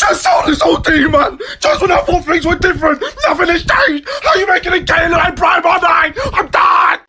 just sold this whole team, man. Just when I thought things were different, nothing has changed. How are you making a game like Prime Online? I'm done.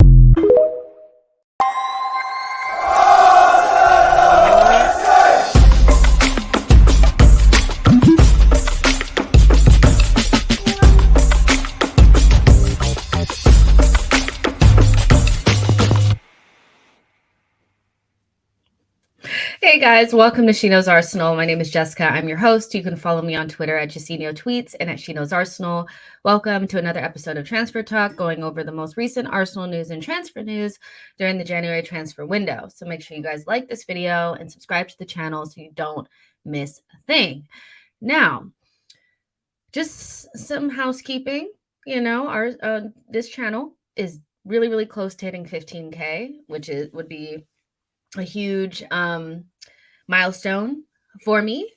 Hey guys, welcome to SheKnowsArsenal. My name is Jessica. I'm your host. You can follow me on Twitter at JessinoTweets and at SheKnowsArsenal. Welcome to another episode of Transfer Talk, going over the most recent Arsenal news and transfer news during the January transfer window. So make sure you guys like this video and subscribe to the channel so you don't miss a thing. Now, just some housekeeping. You know, this channel is really close to hitting 15K, which would be a huge milestone for me.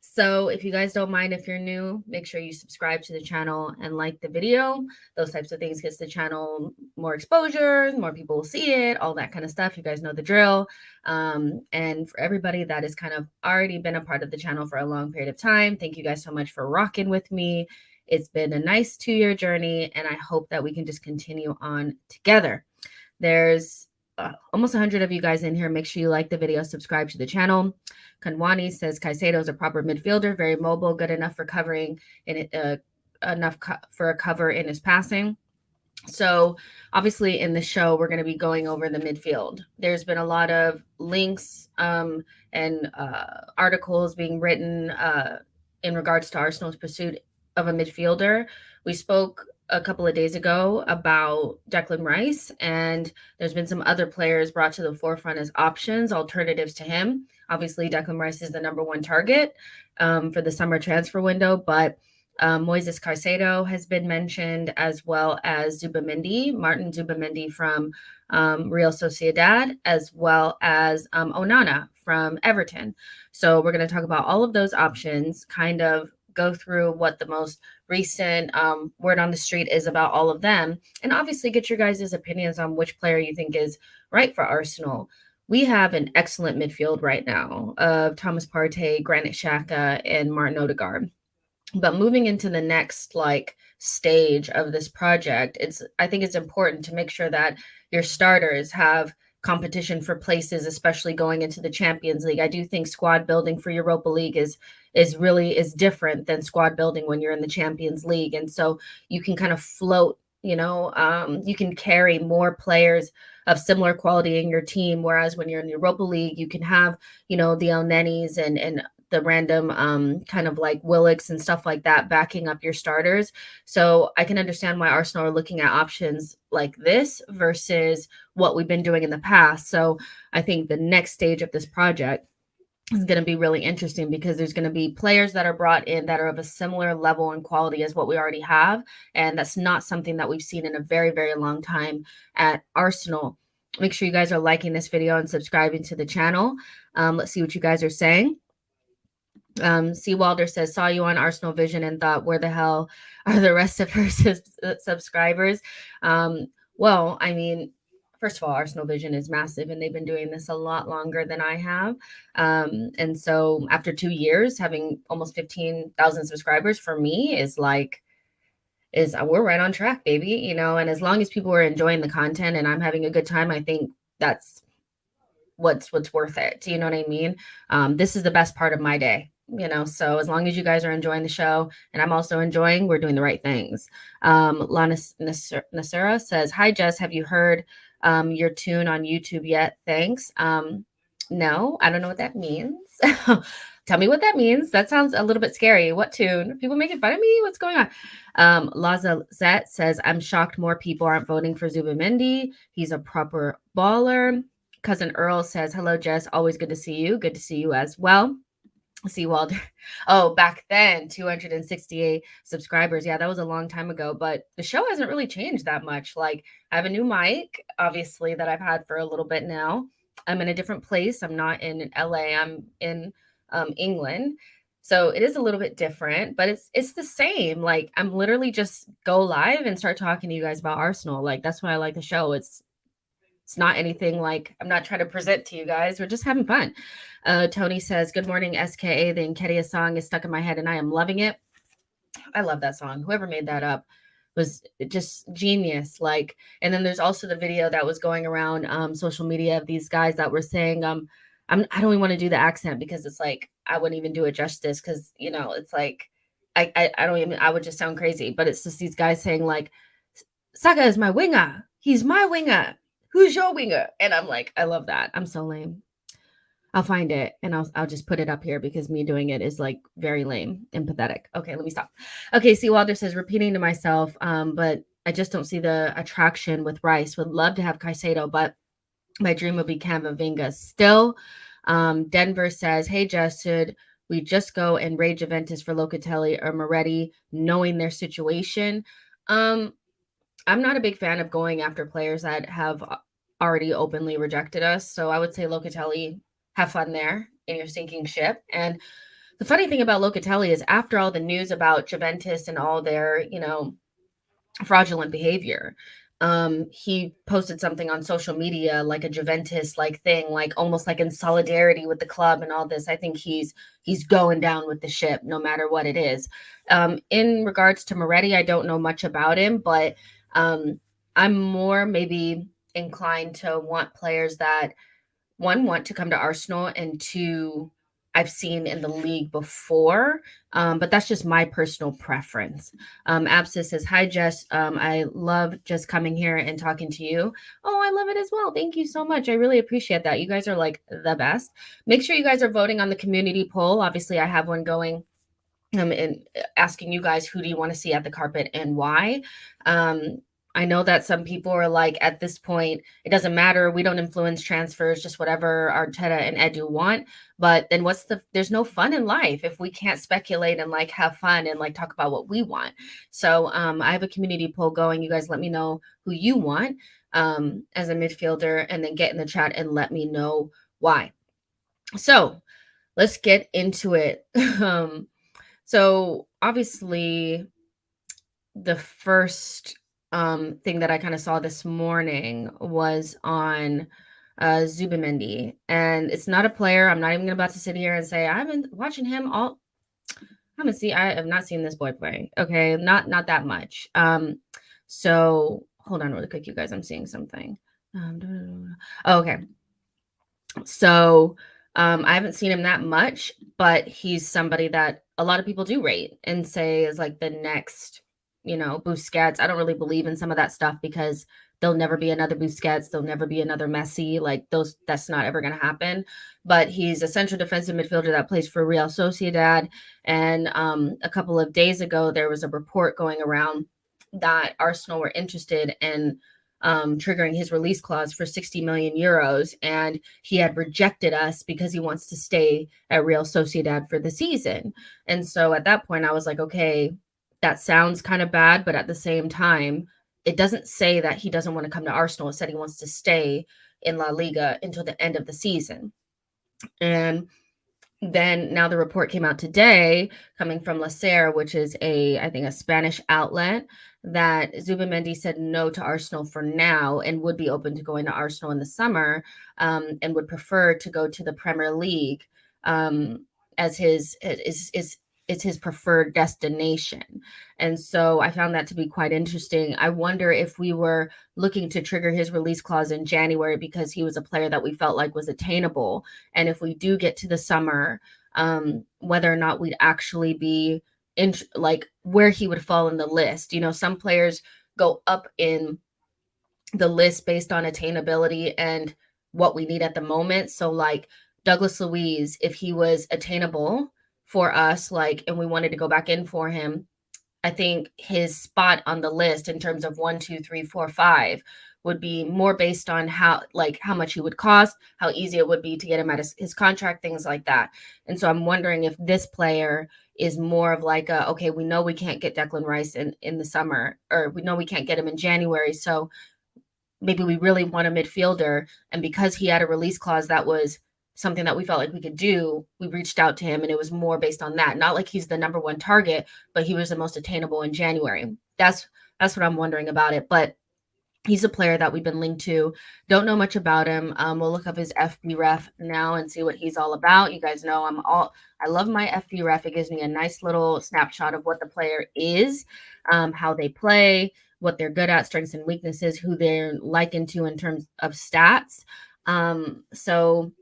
So if you guys don't mind, if you're new, make sure you subscribe to the channel and like the video. Those types of things gets the channel more exposure, more people will see it, all that kind of stuff. You guys know the drill. And for everybody that has kind of already been a part of the channel for a long period of time, thank you guys so much for rocking with me. It's been a nice 2-year journey, and I hope that we can just continue on together. There's almost 100 of you guys in here. Make sure you like the video, subscribe to the channel. Kanwani says Caicedo is a proper midfielder, very mobile, good enough for covering for a cover in his passing. So obviously in the show, we're going to be going over the midfield. There's been a lot of links and articles being written in regards to Arsenal's pursuit of a midfielder. We spoke a couple of days ago about Declan Rice, and there's been some other players brought to the forefront as options, alternatives to him. Obviously, Declan Rice is the #1 target for the summer transfer window, but Moises Caicedo has been mentioned, as well as Martin Zubimendi from Real Sociedad, as well as Onana from Everton. So we're going to talk about all of those options, kind of go through what the most recent word on the street is about all of them, and obviously get your guys' opinions on which player you think is right for Arsenal. We have an excellent midfield right now of Thomas Partey, Granit Xhaka, and Martin Odegaard. But moving into the next stage of this project, I think it's important to make sure that your starters have competition for places, especially going into the Champions League. I do think squad building for Europa League is different than squad building when you're in the Champions League. And so you can kind of float, you can carry more players of similar quality in your team. Whereas when you're in Europa League, you can have, the El Nenis and the random kind of like Willocks and stuff like that backing up your starters. So I can understand why Arsenal are looking at options like this versus what we've been doing in the past. So I think the next stage of this project is going to be really interesting, because there's going to be players that are brought in that are of a similar level and quality as what we already have. And that's not something that we've seen in a very long time at Arsenal. Make sure you guys are liking this video and subscribing to the channel. Let's see what you guys are saying. C. Walder says, saw you on Arsenal Vision and thought, where the hell are the rest of her subscribers? Well, I mean, first of all, Arsenal Vision is massive, and they've been doing this a lot longer than I have. And so after 2 years, having almost 15,000 subscribers for me is we're right on track, baby. And as long as people are enjoying the content and I'm having a good time, I think that's what's worth it. Do you know what I mean? This is the best part of my day. So as long as you guys are enjoying the show and I'm also enjoying, we're doing the right things. Lana Nasura says, hi, Jess, have you heard your tune on YouTube yet? Thanks. No, I don't know what that means. Tell me what that means. That sounds a little bit scary. What tune? People making fun of me? What's going on? Lazazette says, I'm shocked more people aren't voting for Zubimendi. He's a proper baller. Cousin Earl says, hello, Jess. Always good to see you. Good to see you as well. See, Walter. Oh, back then, 268 subscribers. Yeah, that was a long time ago, but the show hasn't really changed that much. I have a new mic, obviously, that I've had for a little bit now. I'm in a different place. I'm not in LA. I'm in England. So it is a little bit different, but it's the same. I'm literally just go live and start talking to you guys about Arsenal. That's why I like the show. It's It's not anything like I'm not trying to present to you guys. We're just having fun. Tony says, "Good morning, SKA. The Nkedia song is stuck in my head and I am loving it." I love that song. Whoever made that up was just genius. Like, and then there's also the video that was going around social media of these guys that were saying, I don't even want to do the accent because it's like I wouldn't even do it justice because it's like I don't even I would just sound crazy. But it's just these guys saying like, Saka is my winger. He's my winger. Who's your winger? And I'm like, I love that. I'm so lame. I'll find it and I'll just put it up here because me doing it is like very lame and pathetic. Okay, let me stop. Okay, see, Walter says, repeating to myself, but I just don't see the attraction with Rice. Would love to have Caicedo, but my dream would be Camavinga still. Denver says, hey, Jess, should we just go and raid Juventus for Locatelli or Moretti, knowing their situation? I'm not a big fan of going after players that have already openly rejected us. So I would say Locatelli, have fun there in your sinking ship. And the funny thing about Locatelli is after all the news about Juventus and all their, fraudulent behavior, he posted something on social media, like a Juventus like thing, like almost like in solidarity with the club and all this. I think he's going down with the ship no matter what it is. In regards to Moretti, I don't know much about him, but I'm more maybe inclined to want players that want to come to Arsenal, and two, I've seen in the league before, but that's just my personal preference. Abscess says, hi, Jess. I love just coming here and talking to you. Oh, I love it as well. Thank you so much. I really appreciate that. You guys are like the best. Make sure you guys are voting on the community poll. Obviously, I have one going and asking you guys, who do you want to see at the carpet and why? I know that some people are like, at this point, it doesn't matter. We don't influence transfers, just whatever Arteta and Edu want. But then there's no fun in life if we can't speculate and like have fun and like talk about what we want. So I have a community poll going. You guys let me know who you want as a midfielder, and then get in the chat and let me know why. So let's get into it. So obviously the first thing that I kind of saw this morning was on Zubimendi, and it's not a player. I'm not even about to sit here and say I've been watching him all. I have not seen this boy play. Okay, not that much. So hold on really quick, you guys. I'm seeing something. Okay. So I haven't seen him that much, but he's somebody that a lot of people do rate and say is like the next, Busquets. I don't really believe in some of that stuff because there'll never be another Busquets. There'll never be another Messi. Like that's not ever going to happen. But he's a central defensive midfielder that plays for Real Sociedad. And a couple of days ago, there was a report going around that Arsenal were interested in triggering his release clause for 60 million euros. And he had rejected us because he wants to stay at Real Sociedad for the season. And so at that point, I was like, okay, that sounds kind of bad. But at the same time, it doesn't say that he doesn't want to come to Arsenal. It said he wants to stay in La Liga until the end of the season. And then now the report came out today coming from La Serre, which is I think a Spanish outlet, that Zubimendi said no to Arsenal for now and would be open to going to Arsenal in the summer, and would prefer to go to the Premier League as his preferred destination. And so I found that to be quite interesting. I wonder if we were looking to trigger his release clause in January because he was a player that we felt like was attainable. And if we do get to the summer, whether or not we'd actually be like where he would fall in the list. Some players go up in the list based on attainability and what we need at the moment. So like Douglas Luiz, if he was attainable for us, and we wanted to go back in for him, I think his spot on the list in terms of 1, 2, 3, 4, 5 would be more based on how much he would cost, how easy it would be to get him at his contract, things like that. And so I'm wondering if this player is more of like okay, we know we can't get Declan Rice in the summer, or we know we can't get him in January. So maybe we really want a midfielder. And because he had a release clause that was something that we felt like we could do, we reached out to him, and it was more based on that. Not like he's the number one target, but he was the most attainable in January. That's what I'm wondering about it. But He's a player that we've been linked to. Don't know much about him. We'll look up his FB ref now and see what he's all about. You guys know I love my FB ref. It gives me a nice little snapshot of what the player is, how they play, what they're good at, strengths and weaknesses, who they're likened to in terms of stats. So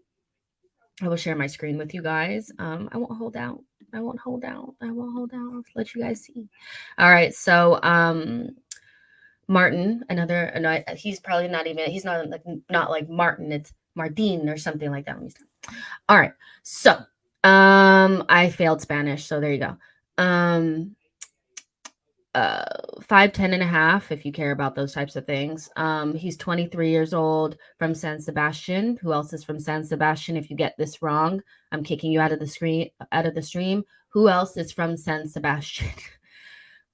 I will share my screen with you guys. I won't hold out. I'll let you guys see. All right. So, Martin, he's probably he's not like Martin, it's Martin or something like that. All right. So, I failed Spanish, so there you go. 5'10" and a half, if you care about those types of things. He's 23 years old, from San Sebastian. Who else is from San Sebastian? If you get this wrong, I'm kicking you out of the stream. Who else is from San Sebastian?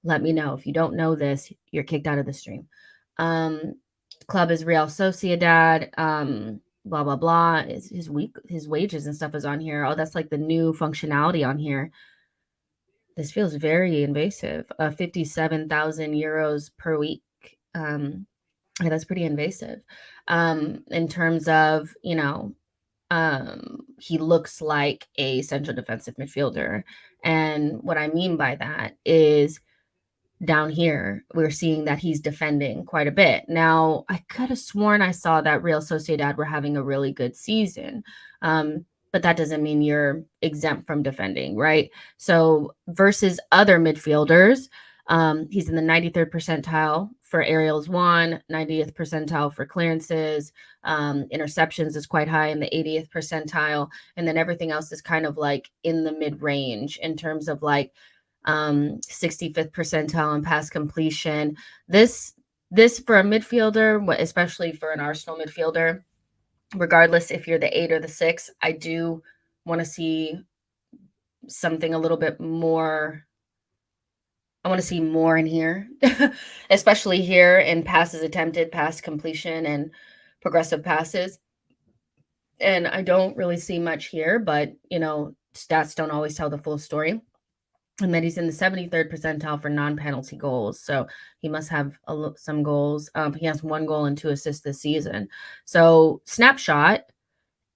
Let me know. If you don't know this, you're kicked out of the stream. Club is Real Sociedad. Blah blah blah. His wages and stuff is on here. Oh, that's like the new functionality on here. This feels very invasive. 57,000 euros per week. Yeah, that's pretty invasive. In terms of, he looks like a central defensive midfielder. And what I mean by that is, down here, we're seeing that he's defending quite a bit. Now, I could have sworn I saw that Real Sociedad were having a really good season. But that doesn't mean you're exempt from defending, right? So versus other midfielders, he's in the 93rd percentile for aerials won, 90th percentile for clearances. Interceptions is quite high in the 80th percentile. And then everything else is kind of like in the mid-range in terms of like 65th percentile in pass completion. This for a midfielder, especially for an Arsenal midfielder, regardless if you're the 8 or the 6, I do want to see something a little bit more. I want to see more in here, especially here in passes attempted, pass completion, and progressive passes. And I don't really see much here, but, stats don't always tell the full story. And then he's in the 73rd percentile for non-penalty goals. So he must have some goals. He has 1 goal and 2 assists this season. So snapshot,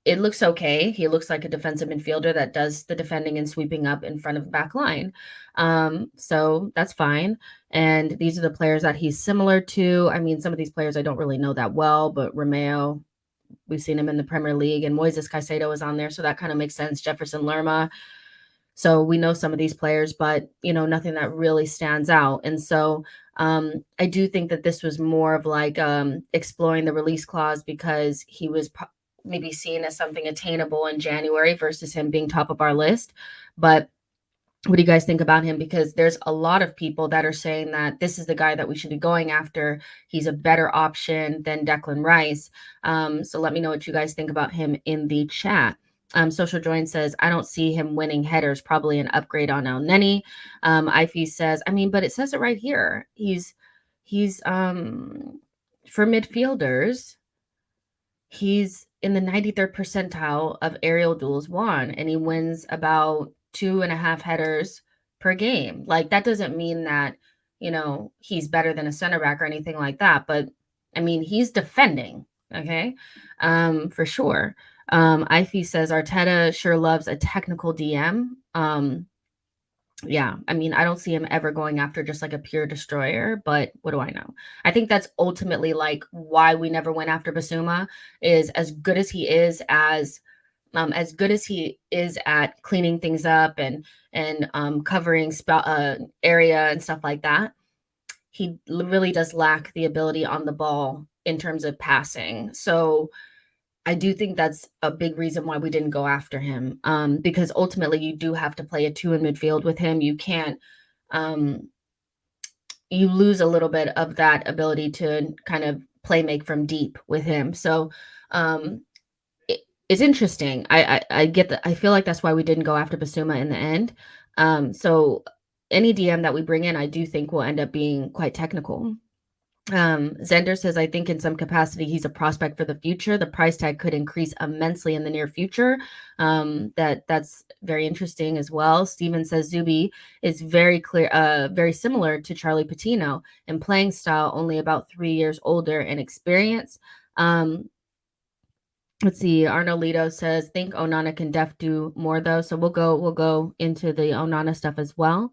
it looks okay. He looks like a defensive midfielder that does the defending and sweeping up in front of the back line. So that's fine. And these are the players that he's similar to. I mean, some of these players I don't really know that well, but Romeo, we've seen him in the Premier League, and Moises Caicedo is on there. So that kind of makes sense. Jefferson Lerma. So we know some of these players, but, nothing that really stands out. And so I do think that this was more of like exploring the release clause because he was maybe seen as something attainable in January versus him being top of our list. But what do you guys think about him? Because there's a lot of people that are saying that this is the guy that we should be going after. He's a better option than Declan Rice. So let me know what you guys think about him in the chat. Social Join says, I don't see him winning headers, probably an upgrade on El Neni. Ify says, but it says it right here. He's for midfielders, he's in the 93rd percentile of aerial duels won, and he wins about 2.5 headers per game. Like, that doesn't mean that, he's better than a center back or anything like that. But he's defending. Okay. For sure. Ify says Arteta sure loves a technical DM. Yeah, I don't see him ever going after just like a pure destroyer, but what do I know? I think that's ultimately like why we never went after Basuma. Is as good as he is at cleaning things up and covering area and stuff like that, he really does lack the ability on the ball in terms of passing. So I do think that's a big reason why we didn't go after him, because ultimately you do have to play a 2 in midfield with him. You can't, you lose a little bit of that ability to kind of play make from deep with him. So it's interesting. I get that. I feel like that's why we didn't go after Basuma in the end. So any DM that we bring in, I do think will end up being quite technical. Zender says, I think in some capacity he's a prospect for the future. The price tag could increase immensely in the near future. That's very interesting as well. Steven says Zubi is very similar to Charlie Patino in playing style, only about 3 years older in experience. Let's see. Arnolito says, think Onana can do more though. So we'll go into the Onana stuff as well.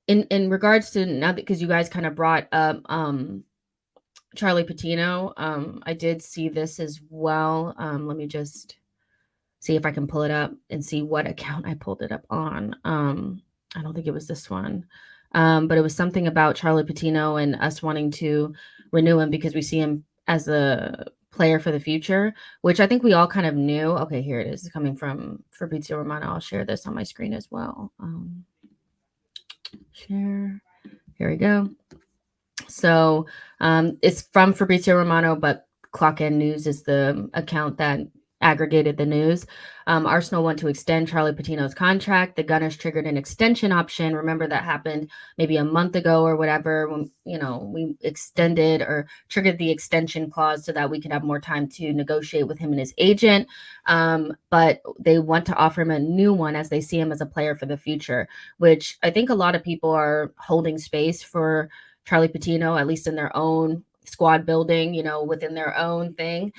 In regards to now, because you guys kind of brought up Charlie Patino, I did see this as well. Let me just see if I can pull it up and see what account I pulled it up on. I don't think it was this one, but it was something about Charlie Patino and us wanting to renew him because we see him as a player for the future, which I think we all kind of knew. Okay, here it is. It's coming from Fabrizio Romano. I'll share this on my screen as well. Share. Here we go. So it's from Fabrizio Romano, but Clock End News is the account that aggregated the news. Arsenal want to extend Charlie Patino's contract. The Gunners triggered an extension option. Remember that happened maybe a month ago or whatever when, we extended or triggered the extension clause so that we could have more time to negotiate with him and his agent. But they want to offer him a new one as they see him as a player for the future, which I think a lot of people are holding space for Charlie Patino, at least in their own squad building, within their own thing,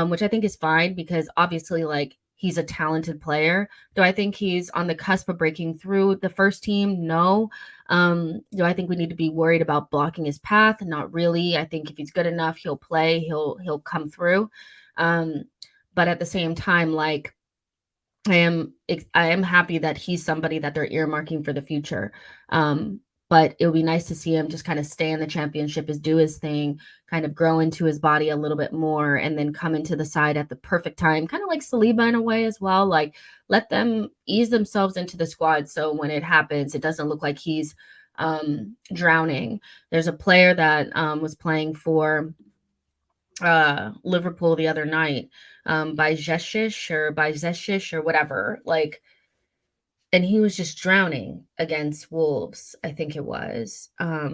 which I think is fine because obviously, like, he's a talented player. Do I think he's on the cusp of breaking through the first team? No. Do I think we need to be worried about blocking his path? Not really. I think if he's good enough, he'll play. He'll come through. But at the same time, like, I am happy that he's somebody that they're earmarking for the future. But it would be nice to see him just kind of stay in the championship, do his thing, kind of grow into his body a little bit more, and then come into the side at the perfect time, kind of like Saliba in a way as well. Like, let them ease themselves into the squad so when it happens, it doesn't look like he's drowning. There's a player that was playing for Liverpool the other night, by Zeshish or whatever, like, and he was just drowning against Wolves, I think it was. I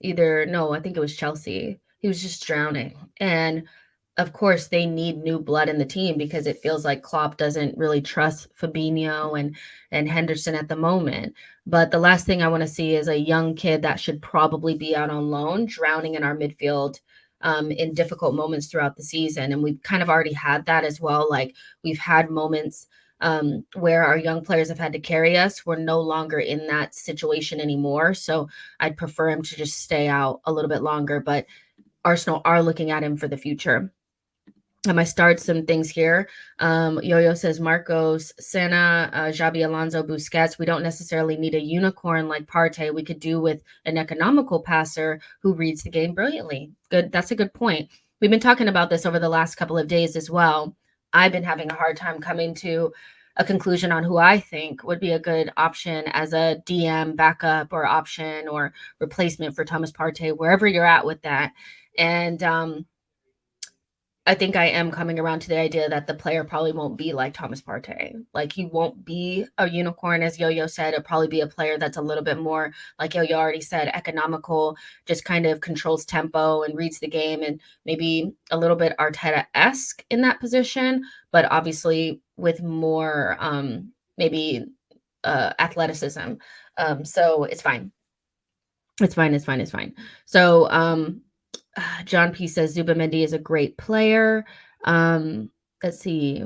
think it was Chelsea. He was just drowning. And of course, they need new blood in the team because it feels like Klopp doesn't really trust Fabinho and Henderson at the moment. But the last thing I want to see is a young kid that should probably be out on loan, drowning in our midfield in difficult moments throughout the season. And we've kind of already had that as well. Like, we've had moments where our young players have had to carry us. We're no longer in that situation anymore. So I'd prefer him to just stay out a little bit longer, but Arsenal are looking at him for the future. I start some things here. Yo-Yo says Marcos, Senna, Xabi Alonso, Busquets. We don't necessarily need a unicorn like Partey. We could do with an economical passer who reads the game brilliantly. Good. That's a good point. We've been talking about this over the last couple of days as well. I've been having a hard time coming to a conclusion on who I think would be a good option as a DM backup or option or replacement for Thomas Partey, wherever you're at with that. And I think I am coming around to the idea that the player probably won't be like Thomas Partey. Like, he won't be a unicorn, as Yo-Yo said. It'll probably be a player that's a little bit more, like Yo-Yo already said, economical, just kind of controls tempo and reads the game, and maybe a little bit Arteta-esque in that position, but obviously with more maybe athleticism. So it's fine. It's fine. So John P says Zubimendi is a great player. Let's see.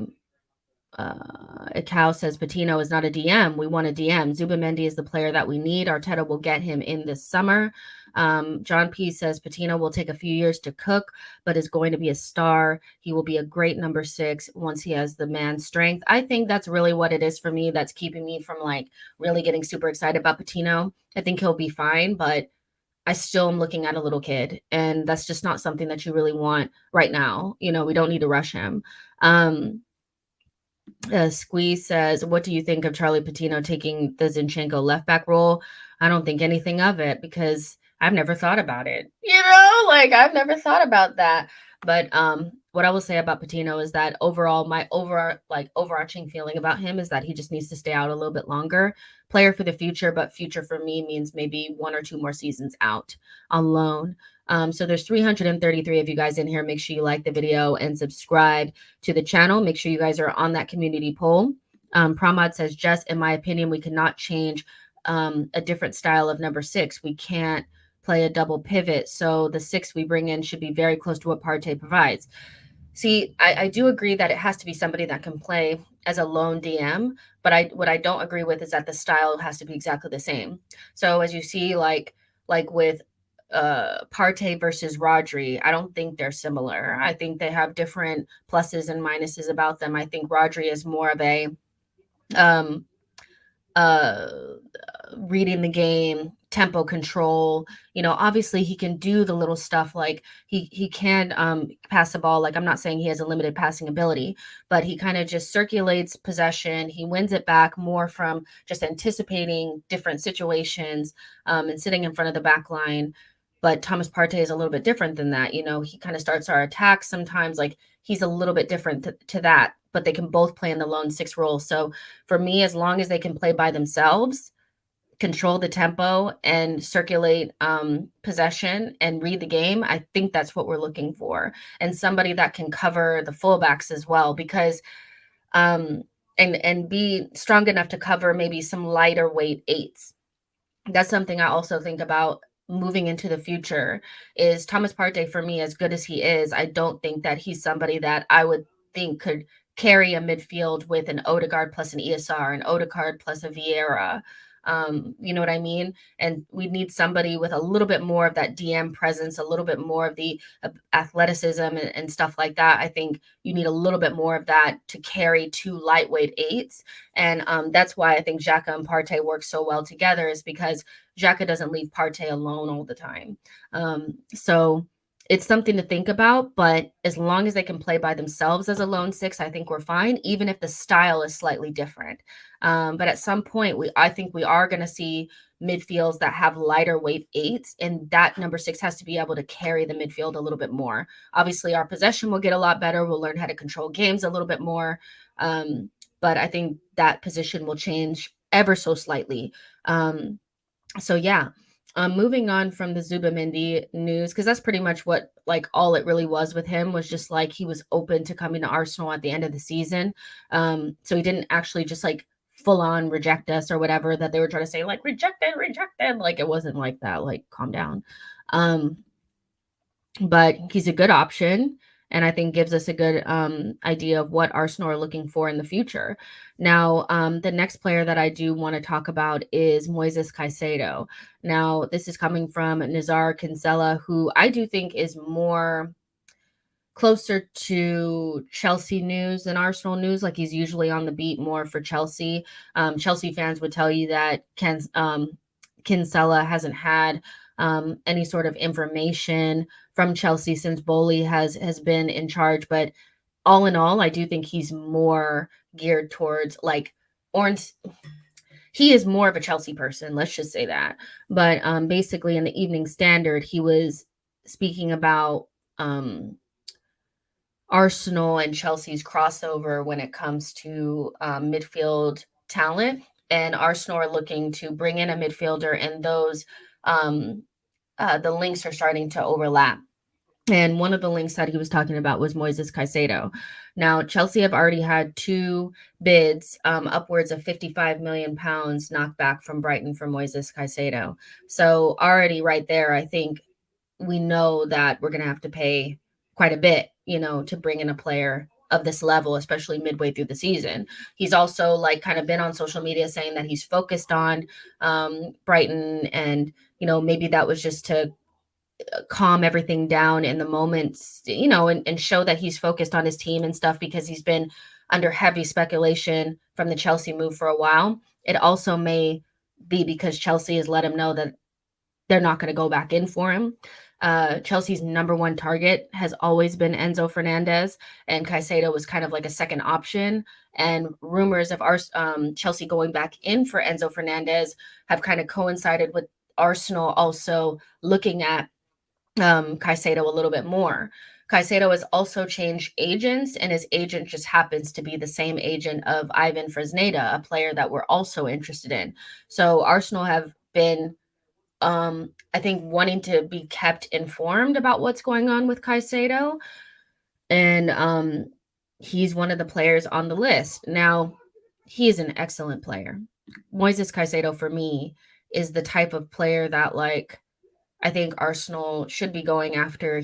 Cow says Patino is not a DM. We want a DM. Zubimendi is the player that we need. Arteta will get him in this summer. John P says Patino will take a few years to cook, but is going to be a star. He will be a great number 6 once he has the man strength. I think that's really what it is for me. That's keeping me from like really getting super excited about Patino. I think he'll be fine, but I still am looking at a little kid, and that's just not something that you really want right now. We don't need to rush him. Squeeze says, what do you think of Charlie Patino taking the Zinchenko left back role? I don't think anything of it because I've never thought about it. I've never thought about that. But what I will say about Patino is that overall, my overarching feeling about him is that he just needs to stay out a little bit longer. Player for the future, but future for me means maybe 1 or 2 more seasons out on loan. So there's 333 of you guys in here. Make sure you like the video and subscribe to the channel. Make sure you guys are on that community poll. Pramod says, Jess, in my opinion, we cannot change a different style of number 6. We can't play a double pivot. So the 6 we bring in should be very close to what Partey provides. See, I do agree that it has to be somebody that can play as a lone DM, but what I don't agree with is that the style has to be exactly the same. So as you see, like with Partey versus Rodri, I don't think they're similar. I think they have different pluses and minuses about them. I think Rodri is more of a reading the game, tempo control. Obviously he can do the little stuff, like he can pass the ball. Like, I'm not saying he has a limited passing ability, but he kind of just circulates possession. He wins it back more from just anticipating different situations and sitting in front of the back line. But Thomas Partey is a little bit different than that. He kind of starts our attacks sometimes. Like, he's a little bit different to that, but they can both play in the lone 6 role. So for me, as long as they can play by themselves, control the tempo and circulate possession and read the game, I think that's what we're looking for. And somebody that can cover the fullbacks as well, because and be strong enough to cover maybe some lighter weight 8s. That's something I also think about moving into the future. Is Thomas Partey, for me, as good as he is, I don't think that he's somebody that I would think could carry a midfield with an Odegaard plus an ESR, an Odegaard plus a Vieira. You know what I mean? And we need somebody with a little bit more of that DM presence, a little bit more of the athleticism and stuff like that. I think you need a little bit more of that to carry 2 lightweight 8s. And that's why I think Xhaka and Partey work so well together, is because Xhaka doesn't leave Partey alone all the time. So it's something to think about, but as long as they can play by themselves as a lone 6, I think we're fine, even if the style is slightly different. But at some point, I think we are going to see midfields that have lighter weight 8s, and that number 6 has to be able to carry the midfield a little bit more. Obviously, our possession will get a lot better. We'll learn how to control games a little bit more. But I think that position will change ever so slightly. So yeah. Moving on from the Zubimendi news, because that's pretty much what, like, all it really was with him, was just like he was open to coming to Arsenal at the end of the season. So he didn't actually just like full on reject us or whatever that they were trying to say, like rejected. Like, it wasn't like that. Like, calm down. But he's a good option, and I think gives us a good idea of what Arsenal are looking for in the future. Now, the next player that I do want to talk about is Moises Caicedo. Now, this is coming from Nazar Kinsella, who I do think is more closer to Chelsea news than Arsenal news. Like, he's usually on the beat more for Chelsea. Chelsea fans would tell you that Kinsella hasn't had any sort of information from Chelsea since Bowley has been in charge. But all in all, I do think he's more geared towards like orange. He is more of a Chelsea person, let's just say that. But basically in the Evening Standard, he was speaking about Arsenal and Chelsea's crossover when it comes to midfield talent. And Arsenal are looking to bring in a midfielder, and those the links are starting to overlap. And one of the links that he was talking about was Moises Caicedo. Now, Chelsea have already had 2 bids, upwards of £55 million knocked back from Brighton for Moises Caicedo. So already right there, I think we know that we're going to have to pay quite a bit, to bring in a player of this level, especially midway through the season. He's also like kind of been on social media saying that he's focused on Brighton, and, maybe that was just to calm everything down in the moments, and show that he's focused on his team and stuff, because he's been under heavy speculation from the Chelsea move for a while. It also may be because Chelsea has let him know that they're not going to go back in for him. Chelsea's number 1 target has always been Enzo Fernandez, and Caicedo was kind of like a second option. And rumors of Chelsea going back in for Enzo Fernandez have kind of coincided with Arsenal also looking at Caicedo a little bit more. Caicedo has also changed agents, and his agent just happens to be the same agent of Ivan Fresneda, a player that we're also interested in. So Arsenal have been, I think, wanting to be kept informed about what's going on with Caicedo, and he's one of the players on the list. Now, he is an excellent player. Moises Caicedo, for me, is the type of player that, like, I think Arsenal should be going after.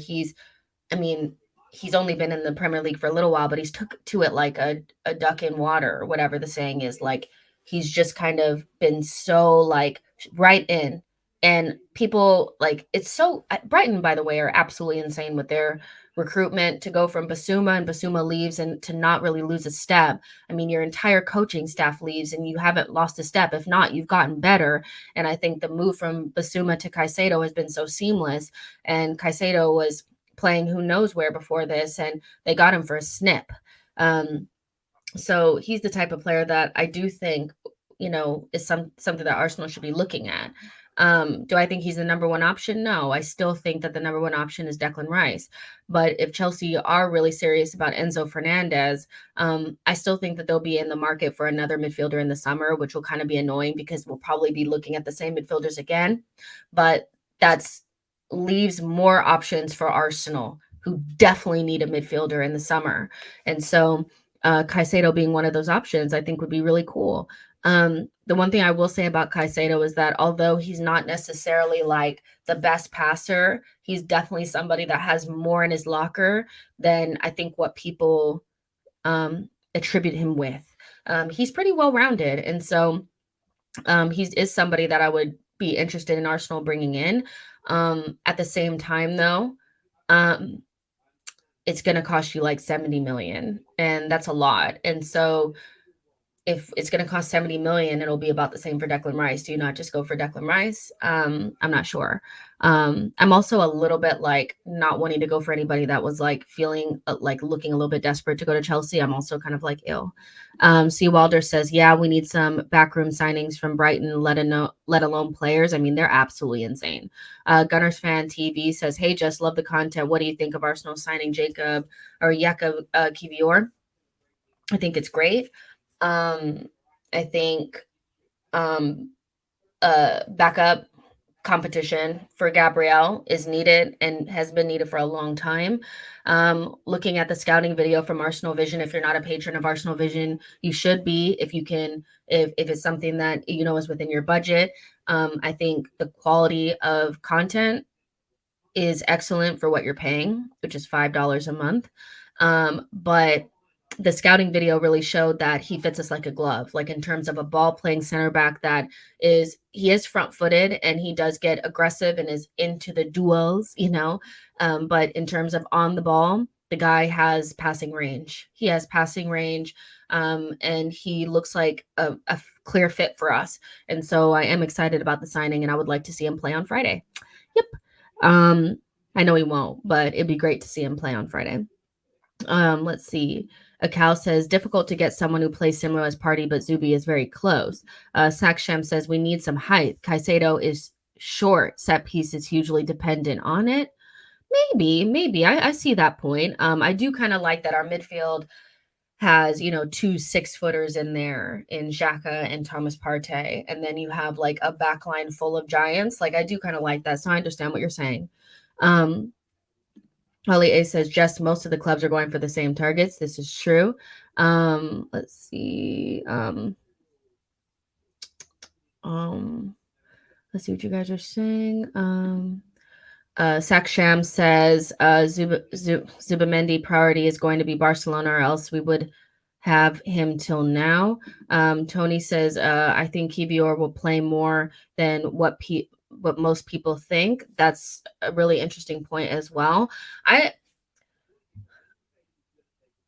I mean, he's only been in the Premier League for a little while, but he's took to it like a duck in water, or whatever the saying is. Like, he's just kind of been so, like, right in. And people, like, it's so Brighton, by the way, are absolutely insane with their recruitment to go from Basuma, and Basuma leaves, and to not really lose a step. I mean, your entire coaching staff leaves and you haven't lost a step. If not, you've gotten better. And I think the move from Basuma to Caicedo has been so seamless. And Caicedo was playing who knows where before this, and they got him for a snip. So he's the type of player that I do think, is something that Arsenal should be looking at. Do I think he's the number one option? No, I still think that the number one option is Declan Rice. But if Chelsea are really serious about Enzo Fernandez, I still think that they'll be in the market for another midfielder in the summer, which will kind of be annoying because we'll probably be looking at the same midfielders again. But that's leaves more options for Arsenal, who definitely need a midfielder in the summer. And so Caicedo being one of those options, I think would be really cool. The one thing I will say about Caicedo is that although he's not necessarily like the best passer, he's definitely somebody that has more in his locker than I think what people attribute him with. He's pretty well-rounded. And so he is somebody that I would be interested in Arsenal bringing in. At the same time, though, it's going to cost you like 70 million, and that's a lot. And so if it's going to cost 70 million, it'll be about the same for Declan Rice. Do you not just go for Declan Rice? I'm not sure. I'm also a little bit like not wanting to go for anybody that was like feeling like looking a little bit desperate to go to Chelsea. I'm also kind of like ill. C. Wilder says, yeah, we need some backroom signings from Brighton, let alone players. I mean, they're absolutely insane. Gunners Fan TV says, hey, just love the content. What do you think of Arsenal signing jakub Kiwior? I think it's great. I think backup competition for Gabriel is needed and has been needed for a long time. Looking at the scouting video from Arsenal Vision, if you're not a patron of Arsenal Vision, you should be if you can, if it's something that is within your budget. I think the quality of content is excellent for what you're paying, which is $5 a month. But the scouting video really showed that he fits us like a glove, like in terms of a ball playing center back he is front footed and he does get aggressive and is into the duels, but in terms of on the ball, the guy has passing range. He has passing range, and he looks like a clear fit for us. And so I am excited about the signing, and I would like to see him play on Friday. Yep. I know he won't, but it'd be great to see him play on Friday. Let's see. Akal says, difficult to get someone who plays similar as Partey, but Zubi is very close. Saksham says, we need some height. Caicedo is short. Set piece is hugely dependent on it. Maybe. I see that point. I do kind of like that our midfield has, 2 6-footers in there in Xhaka and Thomas Partey. And then you have like a backline full of giants. Like, I do kind of like that. So I understand what you're saying. Holly A says, just most of the clubs are going for the same targets. This is true. Let's see. Let's see what you guys are saying. Saksham says, Zubimendi priority is going to be Barcelona, or else we would have him till now. Tony says, I think Kiwior will play more than what most people think. That's a really interesting point as well. I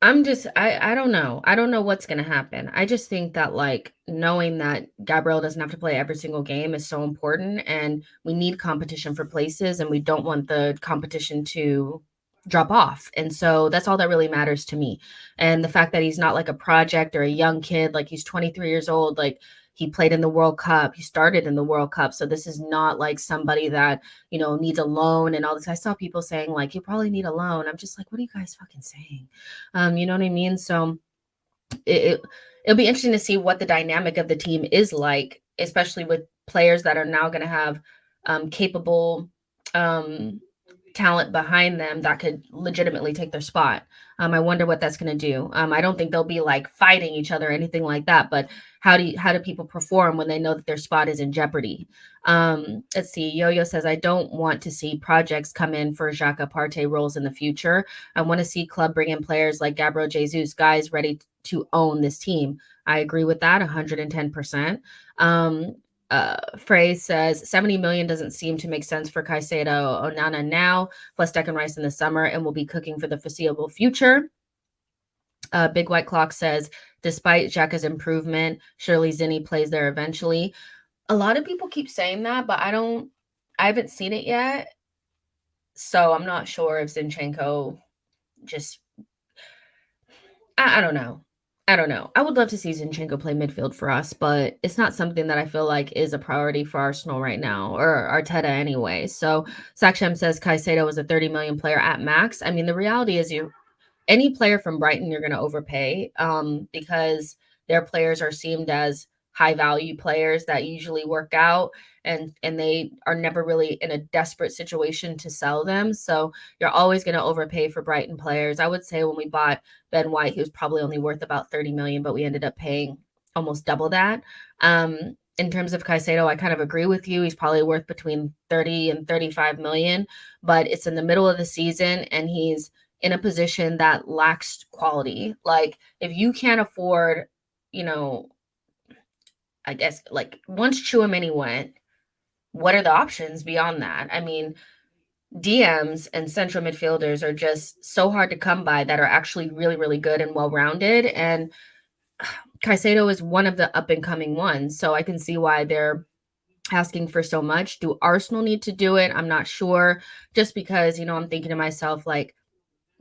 don't know. I don't know what's going to happen. I just think that like knowing that Gabriel doesn't have to play every single game is so important, and we need competition for places, and we don't want the competition to drop off. And so that's all that really matters to me. And the fact that he's not like a project or a young kid, like he's 23 years old, like He played in the World Cup. He started in the World Cup. So this is not like somebody that, needs a loan and all this. I saw people saying like, you probably need a loan. I'm just like, what are you guys fucking saying? You know what I mean? So it'll be interesting to see what the dynamic of the team is like, especially with players that are now going to have capable talent behind them that could legitimately take their spot. I wonder what that's going to do. I don't think they'll be like fighting each other or anything like that, but how do people perform when they know that their spot is in jeopardy? Let's see. Yo-Yo says, I don't want to see projects come in for Xhaka Partey roles in the future. I want to see club bring in players like Gabriel Jesus, guys ready to own this team. I agree with that 110%. Frey says 70 million doesn't seem to make sense for Caicedo, Onana now, plus Declan and Rice in the summer, and will be cooking for the foreseeable future. Big White Clock says, despite Xhaka's improvement, surely Zinni plays there eventually. A lot of people keep saying that, but I haven't seen it yet. So I'm not sure if Zinchenko just, I don't know. I don't know. I would love to see Zinchenko play midfield for us, but it's not something that I feel like is a priority for Arsenal right now, or Arteta anyway. So Sakshem says Caicedo was a 30 million player at max. I mean, the reality is any player from Brighton, you're going to overpay because their players are seen as high value players that usually work out and they are never really in a desperate situation to sell them. So you're always going to overpay for Brighton players. I would say when we bought Ben White, he was probably only worth about 30 million, but we ended up paying almost double that. In terms of Caicedo, I kind of agree with you. He's probably worth between 30 and 35 million, but it's in the middle of the season and he's in a position that lacks quality. Like if you can't afford, I guess like once Chouameni went, what are the options beyond that? I mean, DMs and central midfielders are just so hard to come by that are actually really, really good and well-rounded. And Caicedo is one of the up-and-coming ones. So I can see why they're asking for so much. Do Arsenal need to do it? I'm not sure. Just because, I'm thinking to myself, like,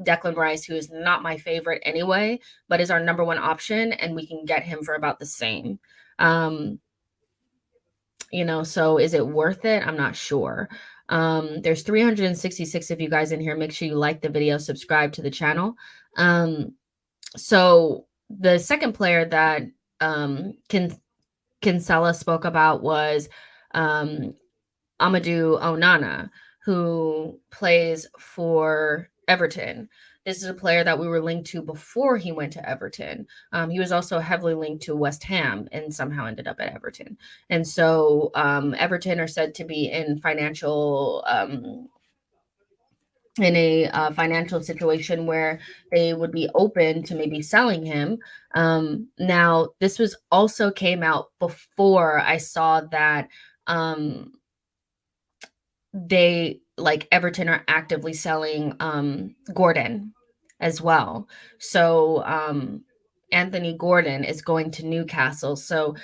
Declan Rice, who is not my favorite anyway, but is our number one option, and we can get him for about the same. So is it worth it? I'm not sure. There's 366 of you guys in here. Make sure you like the video, subscribe to the channel. So the second player that Kinsella spoke about was Amadou Onana, who plays for Everton. This is a player that we were linked to before he went to Everton. He was also heavily linked to West Ham and somehow ended up at Everton. And so Everton are said to be in a financial situation where they would be open to maybe selling him. Now, this was also came out before I saw that they like Everton are actively selling Gordon as well. So Anthony Gordon is going to Newcastle. So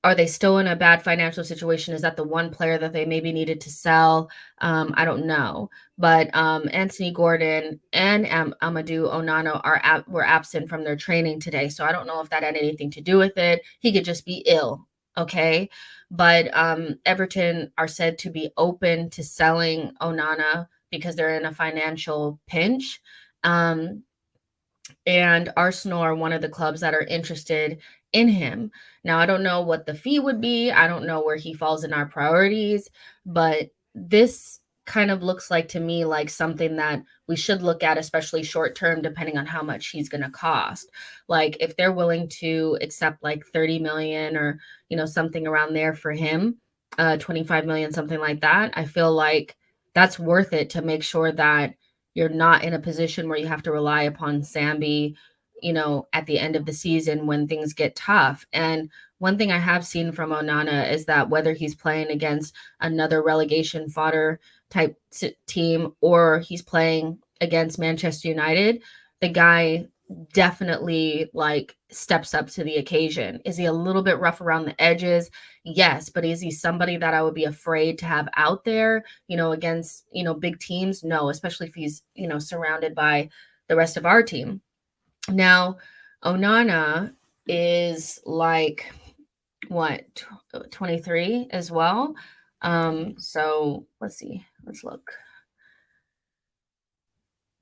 are they still in a bad financial situation? Is that the one player that they maybe needed to sell? I don't know. But Anthony Gordon and Amadou Onana were absent from their training today. So I don't know if that had anything to do with it. He could just be ill. Okay. But Everton are said to be open to selling Onana because they're in a financial pinch. And Arsenal are one of the clubs that are interested in him. Now, I don't know what the fee would be. I don't know where he falls in our priorities, but this kind of looks like to me like something that we should look at, especially short term, depending on how much he's going to cost. Like if they're willing to accept like 30 million or, something around there for him, 25 million, something like that, I feel like that's worth it to make sure that you're not in a position where you have to rely upon Sambi, at the end of the season when things get tough. And one thing I have seen from Onana is that whether he's playing against another relegation fodder type team or he's playing against Manchester United, the guy definitely like steps up to the occasion. Is he a little bit rough around the edges? Yes, but is he somebody that I would be afraid to have out there, against, big teams? No, especially if he's, surrounded by the rest of our team. Now, Onana is like 23 as well. So let's see. Let's look.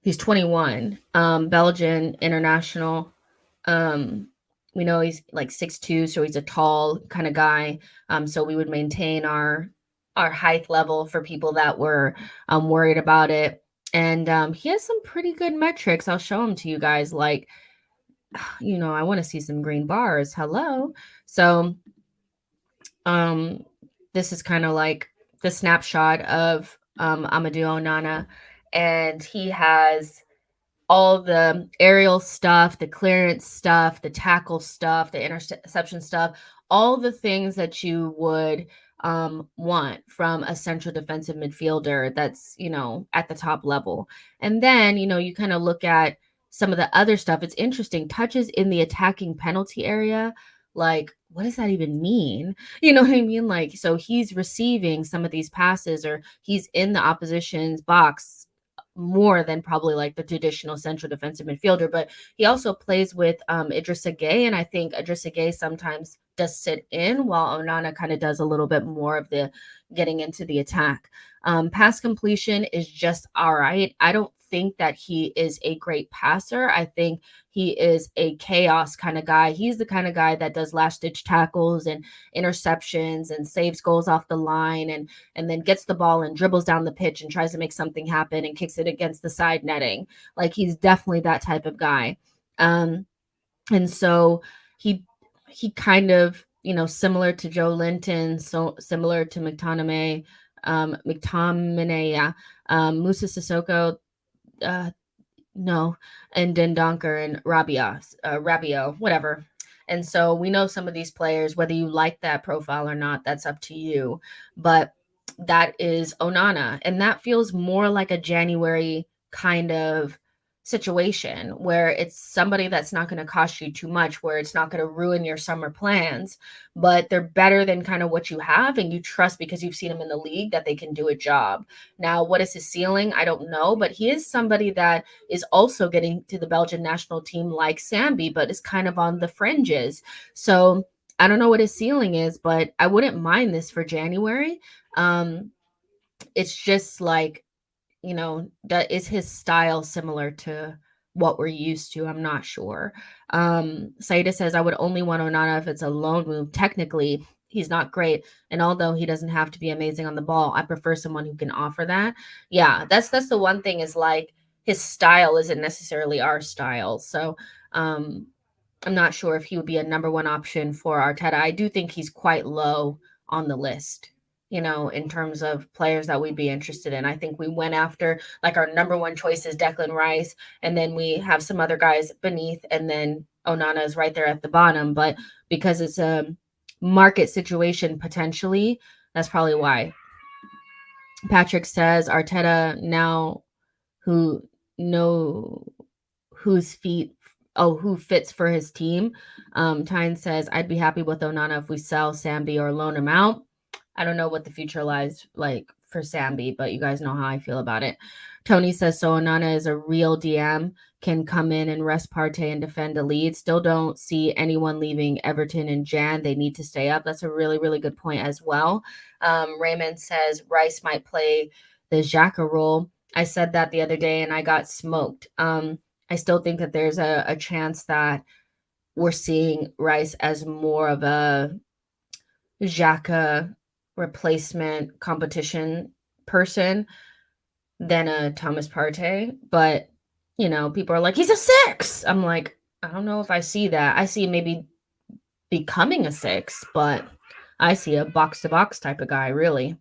He's 21. Belgian international. We know he's like 6'2", so he's a tall kind of guy. So we would maintain our height level for people that were worried about it. And he has some pretty good metrics. I'll show them to you guys. Like, I want to see some green bars. Hello. So this is kind of like the snapshot of Amadou Onana, and he has all the aerial stuff, the clearance stuff, the tackle stuff, the interception stuff, all the things that you would want from a central defensive midfielder that's, at the top level. And then, you kind of look at some of the other stuff. It's interesting. Touches in the attacking penalty area. Like, what does that even mean? You know what I mean? Like, so he's receiving some of these passes, or he's in the opposition's box more than probably like the traditional central defensive midfielder, but he also plays with Idrissa Gueye, and I think Idrissa Gueye sometimes does sit in while Onana kind of does a little bit more of the getting into the attack. Pass completion is just all right. I don't think that he is a great passer. I think he is a chaos kind of guy. He's the kind of guy that does last ditch tackles and interceptions and saves goals off the line, and then gets the ball and dribbles down the pitch and tries to make something happen and kicks it against the side netting. Like, he's definitely that type of guy. And so he kind of, similar to Joe Linton, so similar to McTominay, Musa Sissoko, no, and Dendonker and Rabiot, whatever. And so we know some of these players, whether you like that profile or not, that's up to you. But that is Onana. And that feels more like a January kind of situation where it's somebody that's not going to cost you too much, where it's not going to ruin your summer plans, but they're better than kind of what you have, and you trust because you've seen them in the league that they can do a job. Now, what is his ceiling? I don't know, but he is somebody that is also getting to the Belgian national team like Sambi, but is kind of on the fringes. So I don't know what his ceiling is, but I wouldn't mind this for January. It's just like, that is his style similar to what we're used to? I'm not sure. Saida says, I would only want Onana if it's a loan move. Technically, he's not great. And although he doesn't have to be amazing on the ball, I prefer someone who can offer that. Yeah, that's the one thing, is like his style isn't necessarily our style. So I'm not sure if he would be a number one option for Arteta. I do think he's quite low on the list, in terms of players that we'd be interested in. I think we went after, like, our number one choice is Declan Rice, and then we have some other guys beneath, and then Onana is right there at the bottom. But because it's a market situation potentially, that's probably why. Patrick says, Arteta now who who fits for his team. Tyne says, I'd be happy with Onana if we sell Sambi or loan him out. I don't know what the future lies like for Sambi, but you guys know how I feel about it. Tony says, so Onana is a real DM, can come in and rest Partey and defend a lead. Still don't see anyone leaving Everton and Jan. They need to stay up. That's a really, really good point as well. Raymond says Rice might play the Xhaka role. I said that the other day and I got smoked. I still think that there's a chance that we're seeing Rice as more of a Xhaka replacement competition person than a Thomas Partey. But, people are like, he's a 6. I'm like, I don't know if I see that. I see maybe becoming a 6, but I see a box-to-box type of guy, really.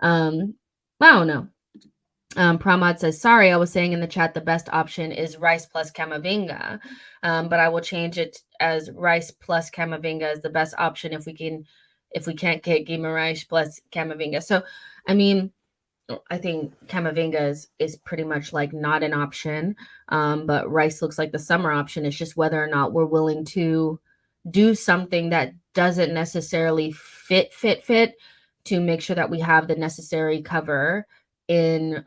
I don't know. Pramod says, sorry, I was saying in the chat the best option is Rice plus Camavinga, but I will change it as Rice plus Camavinga is the best option if we can't get Guimaraes plus Camavinga. So, I mean, I think Camavinga is pretty much like not an option, but Rice looks like the summer option. It's just whether or not we're willing to do something that doesn't necessarily fit to make sure that we have the necessary cover in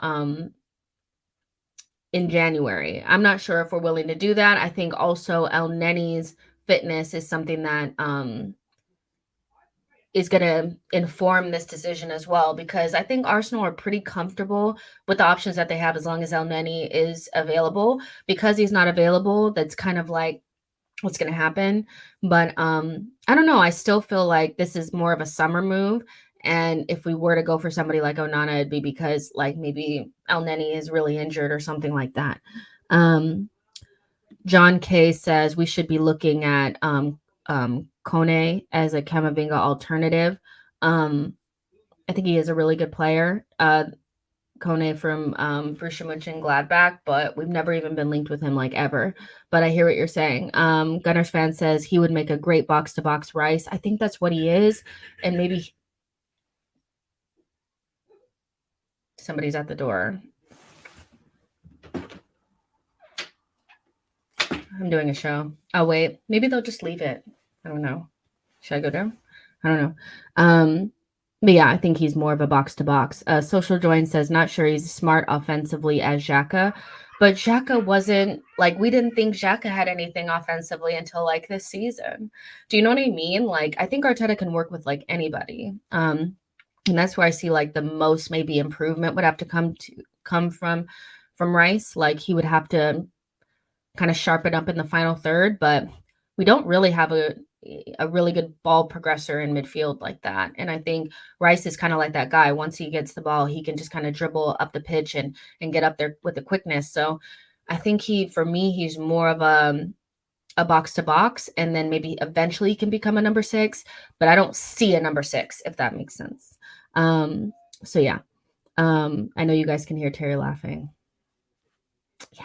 January. I'm not sure if we're willing to do that. I think also El Neni's fitness is something that is going to inform this decision as well, because I think Arsenal are pretty comfortable with the options that they have as long as El Neni is available. Because he's not available, that's kind of like what's going to happen. But I don't know. I still feel like this is more of a summer move. And if we were to go for somebody like Onana, it'd be because like maybe El Neni is really injured or something like that. John K says we should be looking at Kone as a Camavinga alternative. I think he is a really good player. Kone from Borussia Mönchengladbach, but we've never even been linked with him like ever. But I hear what you're saying. Gunners fan says he would make a great box-to-box Rice. I think that's what he is. And maybe somebody's at the door. I'm doing a show. Oh, wait. Maybe they'll just leave it. I don't know. Should I go down? I don't know. But yeah, I think he's more of a box-to-box. Social Join says, not sure he's smart offensively as Xhaka. But Xhaka wasn't, like, we didn't think Xhaka had anything offensively until, like, this season. Do you know what I mean? Like, I think Arteta can work with, like, anybody. And that's where I see, like, the most maybe improvement would have to come from Rice. Like, he would have to kind of sharpen up in the final third, but we don't really have a really good ball progressor in midfield like that. And I think Rice is kind of like that guy. Once he gets the ball, he can just kind of dribble up the pitch and get up there with the quickness. So I think for me, he's more of a box to box, and then maybe eventually he can become a number 6, but I don't see a number 6, if that makes sense. So yeah, I know you guys can hear Terry laughing. Yeah.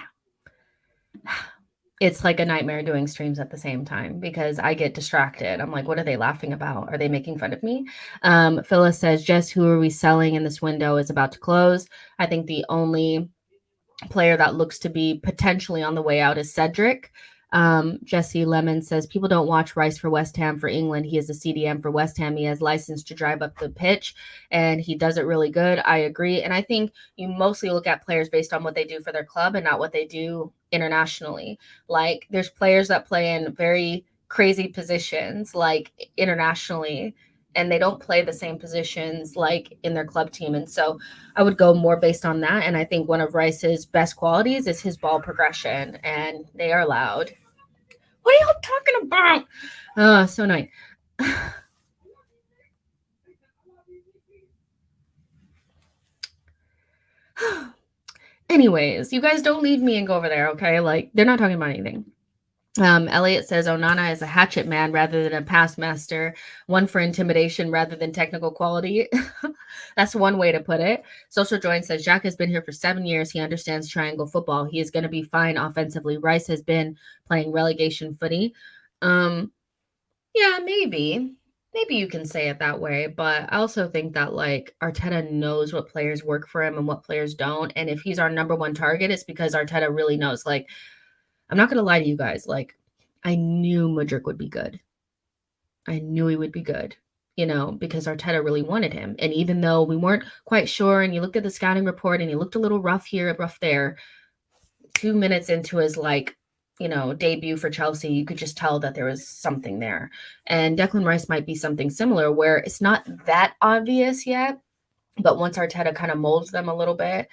It's like a nightmare doing streams at the same time because I get distracted. I'm like, what are they laughing about? Are they making fun of me? Phyllis says, Jess, who are we selling in this window is about to close. I think the only player that looks to be potentially on the way out is Cedric. Jesse Lemon says, people don't watch Rice for West Ham for England. He is a CDM for West Ham. He has license to drive up the pitch, and he does it really good. I agree. And I think you mostly look at players based on what they do for their club and not what they do internationally. Like, there's players that play in very crazy positions, like internationally, and they don't play the same positions like in their club team. And so I would go more based on that. And I think one of Rice's best qualities is his ball progression, and they are loud. What are y'all talking about? Oh, so annoying. Anyways, you guys don't leave me and go over there, okay? Like, they're not talking about anything. Elliot says Onana is a hatchet man rather than a pass master, one for intimidation rather than technical quality. That's one way to put it. Social Join says Jack has been here for 7 years. He understands triangle football. He is going to be fine offensively. Rice has been playing relegation footy. Yeah, maybe you can say it that way, but I also think that like Arteta knows what players work for him and what players don't. And if he's our number 1 target, it's because Arteta really knows. Like, I'm not going to lie to you guys. Like, I knew Mudryk would be good. I knew he would be good, because Arteta really wanted him. And even though we weren't quite sure, and you looked at the scouting report and he looked a little rough here, rough there, 2 minutes into his debut for Chelsea, you could just tell that there was something there. And Declan Rice might be something similar where it's not that obvious yet, but once Arteta kind of molds them a little bit,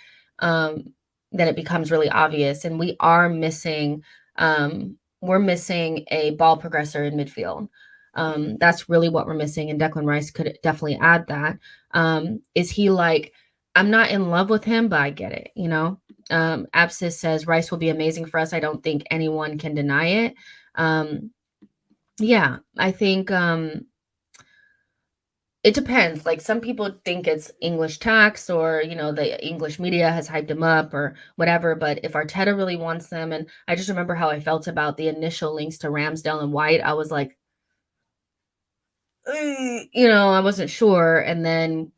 then it becomes really obvious. And we are missing, we're missing a ball progressor in midfield. That's really what we're missing. And Declan Rice could definitely add that. Is he like, I'm not in love with him, but I get it, Abscess says Rice will be amazing for us. I don't think anyone can deny it. Yeah, I think it depends. Like, some people think it's English tax or, the English media has hyped him up or whatever. But if Arteta really wants them, and I just remember how I felt about the initial links to Ramsdale and White, I was like, I wasn't sure. And then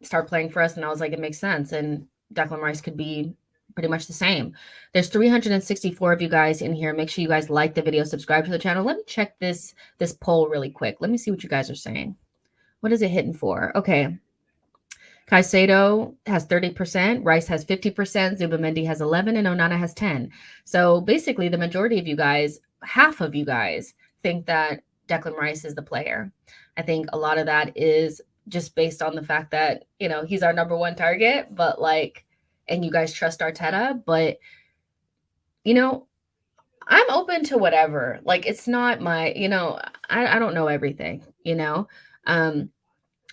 start playing for us, and I was like, it makes sense. And Declan Rice could be pretty much the same. There's 364 of you guys in here. Make sure you guys like the video, subscribe to the channel. Let me check this poll really quick. Let me see what you guys are saying. What is it hitting for? Okay. Caicedo has 30%, Rice has 50%, Zubimendi has 11%, and Onana has 10%. So basically the majority of you guys, half of you guys, think that Declan Rice is the player. I think a lot of that is just based on the fact that, he's our number one target, but like, and you guys trust Arteta, but I'm open to whatever. Like, it's not my, I don't know everything, Um,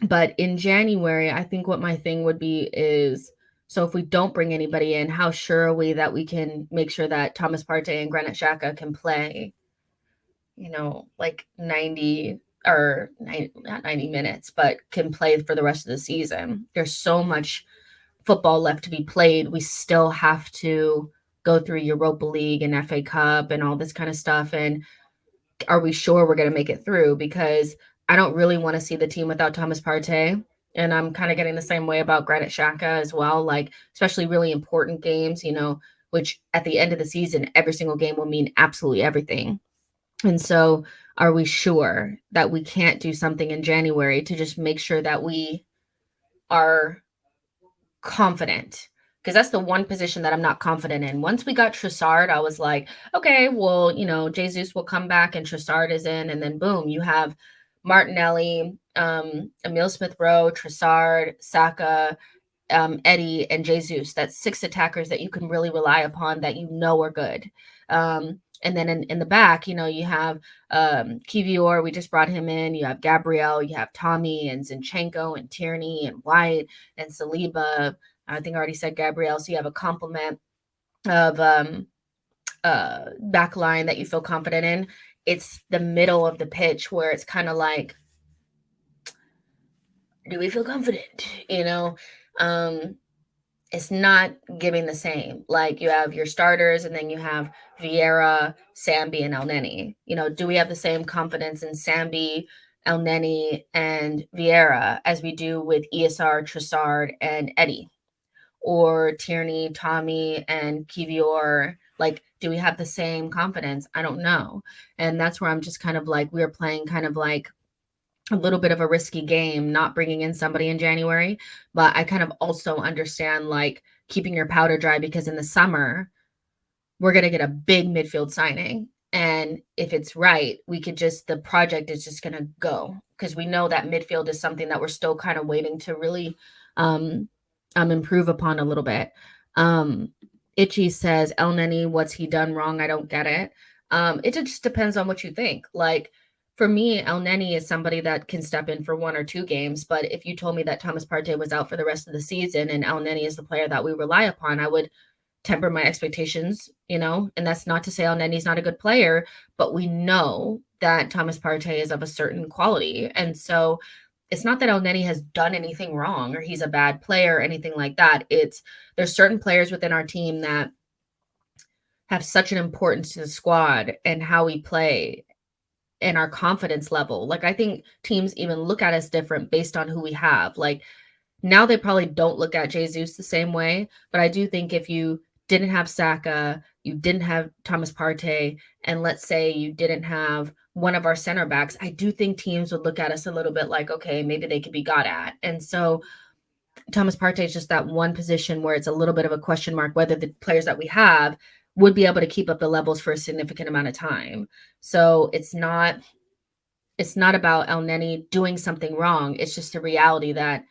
but in January, I think what my thing would be is, so if we don't bring anybody in, how sure are we that we can make sure that Thomas Partey and Granit Xhaka can play, like 90 or 90, not 90 minutes, but can play for the rest of the season. There's so much football left to be played. We still have to go through Europa League and FA Cup and all this kind of stuff. And are we sure we're going to make it through? Because I don't really want to see the team without Thomas Partey. And I'm kind of getting the same way about Granit Xhaka as well, like especially really important games, which at the end of the season, every single game will mean absolutely everything. And so are we sure that we can't do something in January to just make sure that we are confident? Because that's the one position that I'm not confident in. Once we got Trossard, I was like, okay, well, Jesus will come back and Trossard is in, and then boom, you have Martinelli, Emile Smith-Rowe, Trossard, Saka, Eddie, and Jesus. That's 6 attackers that you can really rely upon that are good. And then in the back, you have Kiwior. We just brought him in. You have Gabriel. You have Tommy and Zinchenko and Tierney and White and Saliba. I think I already said Gabriel. So you have a complement of back line that you feel confident in. It's the middle of the pitch where it's kind of like, do we feel confident? It's not giving the same. Like, you have your starters and then you have Vieira, Sambi, and Elneny. Do we have the same confidence in Sambi, Elneny, and Vieira as we do with ESR, Trossard, and Eddie? Or Tierney, Tommy, and Kiwior? Like, do we have the same confidence? I don't know. And that's where I'm just kind of like, we're playing kind of like a little bit of a risky game, not bringing in somebody in January. But I kind of also understand like keeping your powder dry, because in the summer, we're going to get a big midfield signing. And if it's right, the project is just going to go, because we know that midfield is something that we're still kind of waiting to really improve upon a little bit. Itchy says, Elneny, what's he done wrong? I don't get it. It just depends on what you think. Like, for me, Elneny is somebody that can step in for 1 or 2 games. But if you told me that Thomas Partey was out for the rest of the season and Elneny is the player that we rely upon, I would temper my expectations, and that's not to say Elneny's not a good player, but we know that Thomas Partey is of a certain quality. And so it's not that Elneny has done anything wrong or he's a bad player or anything like that. There's certain players within our team that have such an importance to the squad and how we play and our confidence level. Like, I think teams even look at us different based on who we have. Like, now they probably don't look at Jesus the same way, but I do think if you didn't have Saka, you didn't have Thomas Partey, and let's say you didn't have one of our center backs, I do think teams would look at us a little bit like, okay, maybe they could be got at. And so Thomas Partey is just that one position where it's a little bit of a question mark whether the players that we have would be able to keep up the levels for a significant amount of time. So it's not about Elneny doing something wrong. It's just a reality that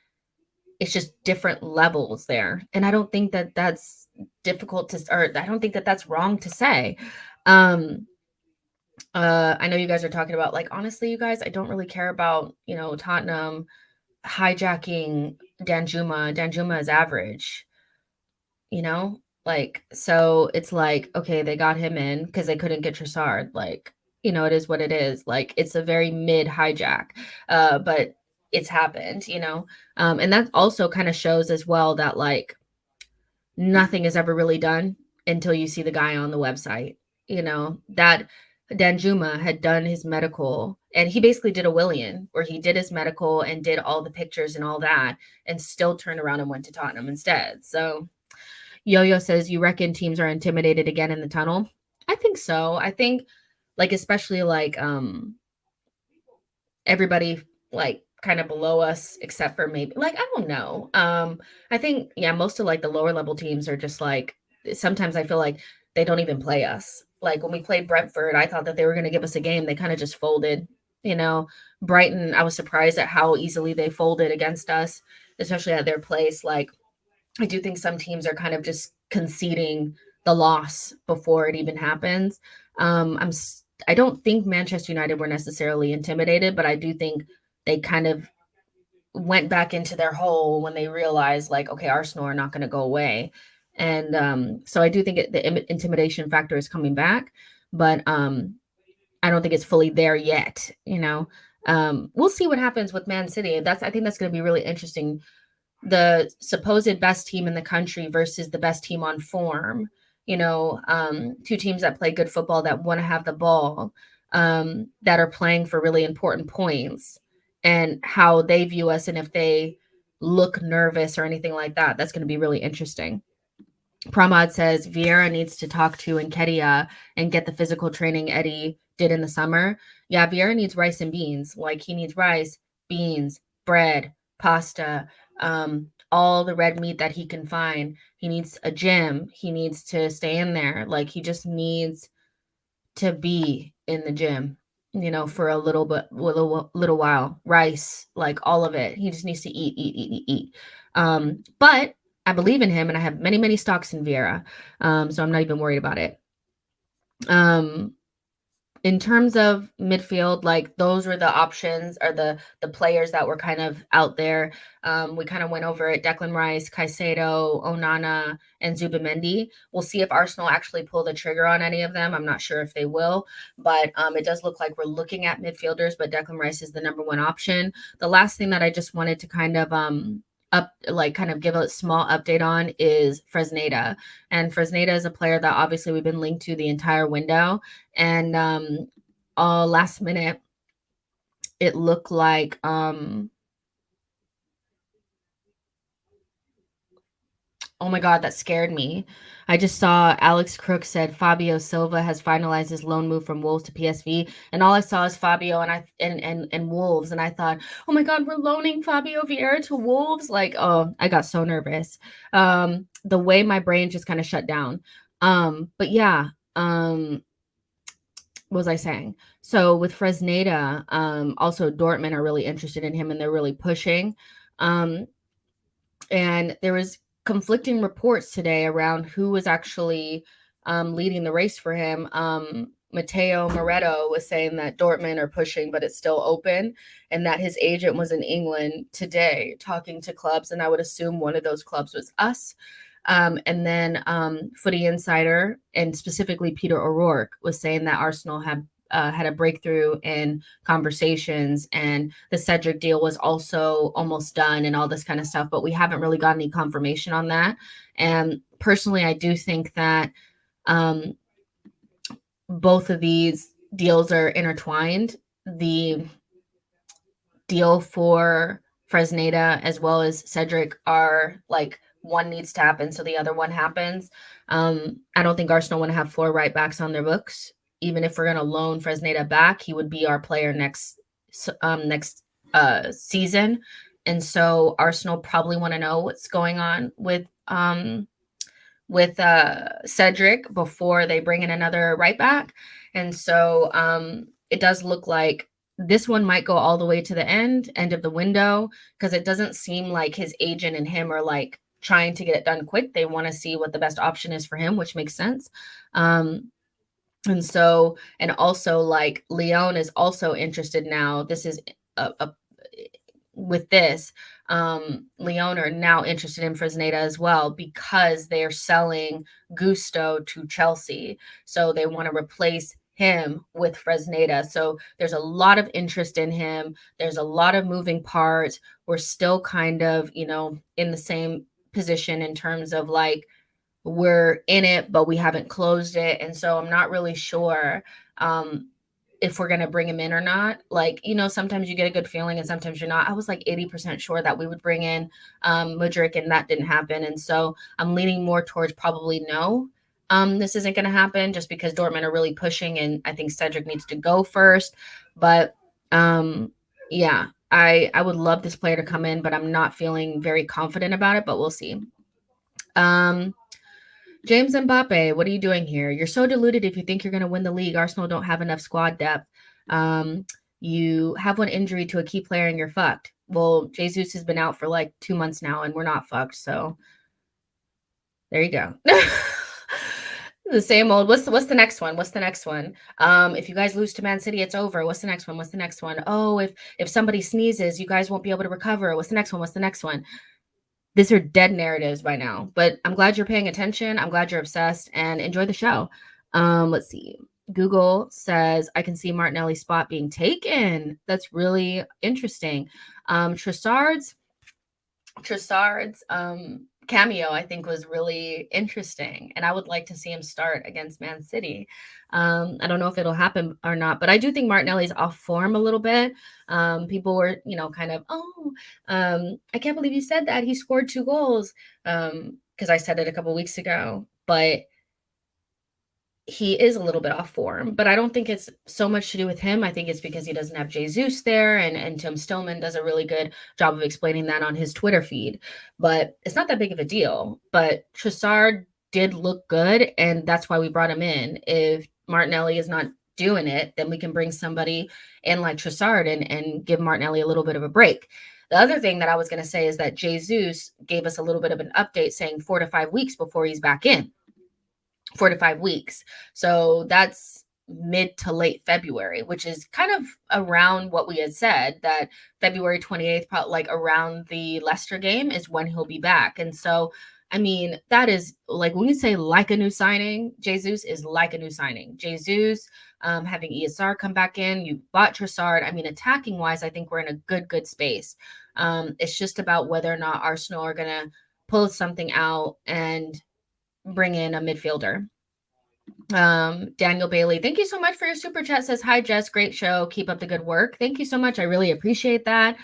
it's just different levels there. And I don't think that that's difficult to, or I don't think that that's wrong to say. I know you guys are talking about, like, honestly, you guys, I don't really care about, Tottenham hijacking Danjuma. Danjuma is average, like, so it's like, okay, they got him in because they couldn't get Trossard. Like, it is what it is. Like, it's a very mid hijack, but it's happened, and that also kind of shows as well that, like, nothing is ever really done until you see the guy on the website, that Danjuma had done his medical, and he basically did a Willian where he did his medical and did all the pictures and all that and still turned around and went to Tottenham instead. So Yo-Yo says, you reckon teams are intimidated again in the tunnel? I think so. I think, like, especially like everybody like kind of below us, except for maybe, like, I don't know. I think, yeah, most of like the lower level teams are just like, sometimes I feel like they don't even play us. Like, when we played Brentford, I thought that they were going to give us a game. They kind of just folded. You know, Brighton, I was surprised at how easily they folded against us, especially at their place. Like, I do think some teams are kind of just conceding the loss before it even happens. I don't think Manchester United were necessarily intimidated, but I do think they kind of went back into their hole when they realized, like, okay, Arsenal are not going to go away. And so I do think the intimidation factor is coming back, but I don't think it's fully there yet. We'll see what happens with Man City. I think that's going to be really interesting. The supposed best team in the country versus the best team on form. Two teams that play good football, that want to have the ball, that are playing for really important points, and how they view us, and if they look nervous or anything like that. That's going to be really interesting. Pramod says Vieira needs to talk to Nketiah and get the physical training Eddie did in the summer. Yeah, Vieira needs rice and beans. Like, he needs rice, beans, bread, pasta, all the red meat that he can find. He needs a gym. He needs to stay in there. Like, he just needs to be in the gym, for a little while. Rice, like all of it. He just needs to eat. But I believe in him, and I have many, many stocks in Vieira. So I'm not even worried about it. In terms of midfield, like, those were the options, or the players that were kind of out there. We kind of went over it: Declan Rice, Caicedo, Onana, and Zubimendi. We'll see if Arsenal actually pull the trigger on any of them. I'm not sure if they will, but it does look like we're looking at midfielders, but Declan Rice is the number one option. The last thing that I just wanted to kind of give a small update on is Fresneda. And Fresneda is a player that obviously we've been linked to the entire window. And last minute, it looked like oh my God, that scared me. I just saw Alex Crook said Fabio Silva has finalized his loan move from Wolves to PSV, and all I saw is Fabio and Wolves, and I thought, oh my God, we're loaning Fabio Vieira to Wolves. Like, oh, I got so nervous. The way my brain just kind of shut down. But yeah, what was I saying? So with Fresneda, also Dortmund are really interested in him, and they're really pushing. And there was conflicting reports today around who was actually leading the race for him. Matteo Moretto was saying that Dortmund are pushing, but it's still open, and that his agent was in England today talking to clubs, and I would assume one of those clubs was us. And then Footy Insider, and specifically Peter O'Rourke, was saying that Arsenal had a breakthrough in conversations, and the Cedric deal was also almost done, and all this kind of stuff, but we haven't really got any confirmation on that. And personally, I do think that both of these deals are intertwined. The deal for Fresneda as well as Cedric are like, one needs to happen so the other one happens. I don't think Arsenal want to have 4 right backs on their books. Even if we're going to loan Fresneda back, he would be our player next season. And so Arsenal probably want to know what's going on with Cedric before they bring in another right back. And so it does look like this one might go all the way to the end of the window, because it doesn't seem like his agent and him are like trying to get it done quick. They want to see what the best option is for him, which makes sense. And so, and also, like, Lyon is also interested now. This is with this, Lyon are now interested in Fresneda as well, because they're selling Gusto to Chelsea. So they want to replace him with Fresneda. So there's a lot of interest in him. There's a lot of moving parts. We're still kind of, in the same position in terms of like, we're in it, but we haven't closed it. And so I'm not really sure if we're going to bring him in or not. Like, sometimes you get a good feeling and sometimes you're not. I was like 80% sure that we would bring in Mudryk, and that didn't happen. And so I'm leaning more towards probably no. This isn't going to happen, just because Dortmund are really pushing, and I think Cedric needs to go first. But yeah, I would love this player to come in, but I'm not feeling very confident about it, but we'll see. James Mbappe, what are you doing here? You're so deluded if you think you're going to win the league. Arsenal don't have enough squad depth. you have one injury to a key player and you're fucked. Well, Jesus has been out for like 2 months now and we're not fucked. So there you go. The same old. What's the next one? What's the next one? If you guys lose to Man City, it's over. What's the next one? What's the next one? Oh, if somebody sneezes, you guys won't be able to recover. What's the next one? What's the next one? These are dead narratives by now. But I'm glad you're paying attention. I'm glad you're obsessed and enjoy the show. Let's see. Google says I can see Martinelli's spot being taken. That's really interesting. Trossard's cameo, I think, was really interesting, and I would like to see him start against Man City. I don't know if it'll happen or not, but I do think Martinelli's off form a little bit. People were, kind of, I can't believe you said that. He scored 2 goals, because I said it a couple weeks ago, but he is a little bit off form, but I don't think it's so much to do with him. I think it's because he doesn't have Jesus there, and Tim Stillman does a really good job of explaining that on his Twitter feed. But it's not that big of a deal. But Trossard did look good, and that's why we brought him in. If Martinelli is not doing it, then we can bring somebody in like Trossard and give Martinelli a little bit of a break. The other thing that I was going to say is that Jesus gave us a little bit of an update saying 4 to 5 weeks before he's back in. 4 to 5 weeks. So that's mid to late February, which is kind of around what we had said, that February 28th, probably like around the Leicester game, is when he'll be back. And so, I mean, that is like, when you say like a new signing, Jesus is like a new signing. Jesus, having ESR come back in, you bought Trossard. I mean, attacking wise, I think we're in a good space. It's just about whether or not Arsenal are going to pull something out and bring in a midfielder. Daniel Bailey, thank you so much for your super chat. Says, hi Jess, great show, keep up the good work. Thank you so much, I really appreciate that.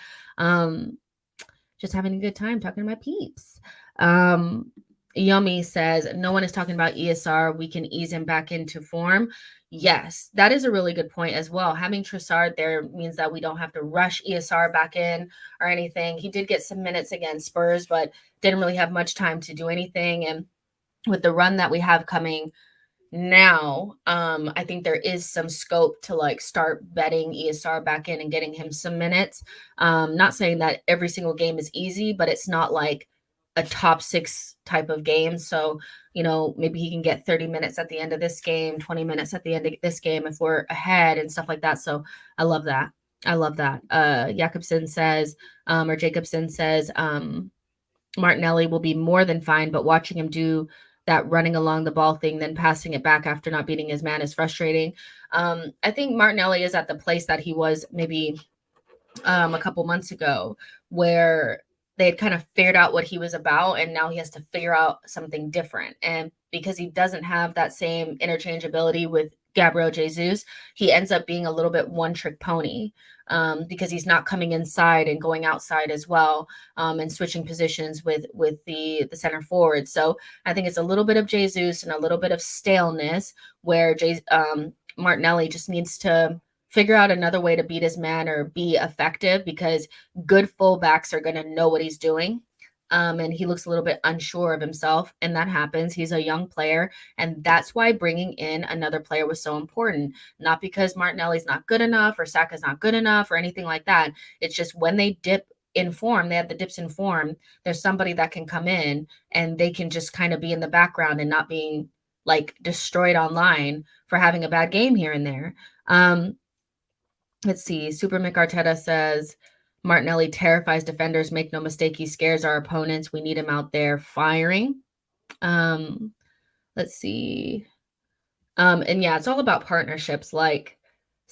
Just having a good time talking to my peeps. Yummy says, no one is talking about ESR, we can ease him back into form. Yes, that is a really good point as well. Having Trossard there means that we don't have to rush ESR back in or anything. He did get some minutes against Spurs, but didn't really have much time to do anything. And with the run that we have coming now, I think there is some scope to like start betting ESR back in and getting him some minutes. Not saying that every single game is easy, but it's not like a top 6 type of game. So, maybe he can get 30 minutes at the end of this game, 20 minutes at the end of this game if we're ahead and stuff like that. So I love that. Jacobson says, Martinelli will be more than fine, but watching him do that running along the ball thing, then passing it back after not beating his man is frustrating. I think Martinelli is at the place that he was maybe a couple months ago, where they had kind of figured out what he was about, and now he has to figure out something different. And because he doesn't have that same interchangeability with Gabriel Jesus, he ends up being a little bit one-trick pony, because he's not coming inside and going outside as well, and switching positions with the center forward. So I think it's a little bit of Jesus and a little bit of staleness, where Martinelli just needs to figure out another way to beat his man or be effective, because good fullbacks are going to know what he's doing. And he looks a little bit unsure of himself, and that happens. He's a young player, and that's why bringing in another player was so important. Not because Martinelli's not good enough or Saka's not good enough or anything like that. It's just when they dip in form, they have the dips in form, there's somebody that can come in and they can just kind of be in the background and not being like destroyed online for having a bad game here and there. Let's see. Super Mick Arteta says, Martinelli terrifies defenders. Make no mistake, he scares our opponents. We need him out there firing. Let's see. And yeah, it's all about partnerships. Like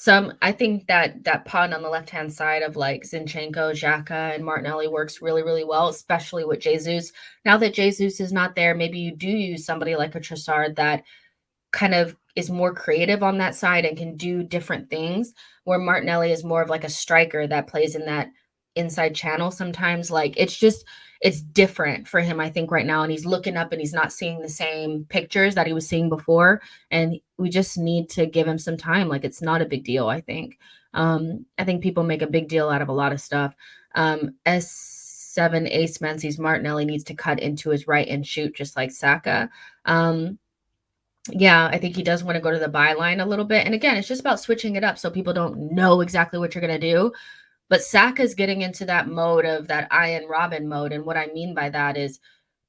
I think that pun on the left-hand side of like Zinchenko, Xhaka, and Martinelli works really, really well, especially with Jesus. Now that Jesus is not there, maybe you do use somebody like a Trossard that kind of is more creative on that side and can do different things, where Martinelli is more of like a striker that plays in that inside channel sometimes. Like it's different for him, I think, right now, and he's looking up and he's not seeing the same pictures that he was seeing before, and we just need to give him some time. Like, it's not a big deal, I think. I think people make a big deal out of a lot of stuff. S7 Ace Menzies, Martinelli needs to cut into his right and shoot just like Saka. yeah, I think he does want to go to the byline a little bit. And again, it's just about switching it up so people don't know exactly what you're going to do. But Saka's getting into that mode of that Ian Robin mode. And what I mean by that is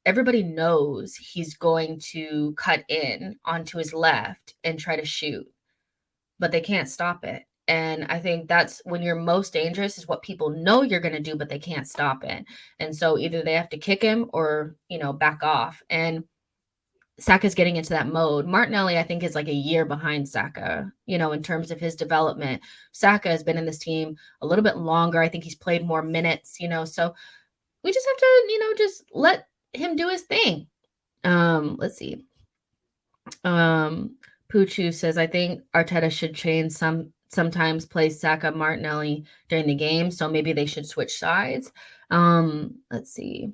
everybody knows he's going to cut in onto his left and try to shoot, but they can't stop it. And I think that's when you're most dangerous is what people know you're going to do, but they can't stop it. And so either they have to kick him or, back off. And Saka's getting into that mode. Martinelli, I think, is like a year behind Saka, in terms of his development. Saka has been in this team a little bit longer. I think he's played more minutes, so we just have to, just let him do his thing. Let's see. Puchu says, I think Arteta should change sometimes play Saka Martinelli during the game, so maybe they should switch sides. Let's see.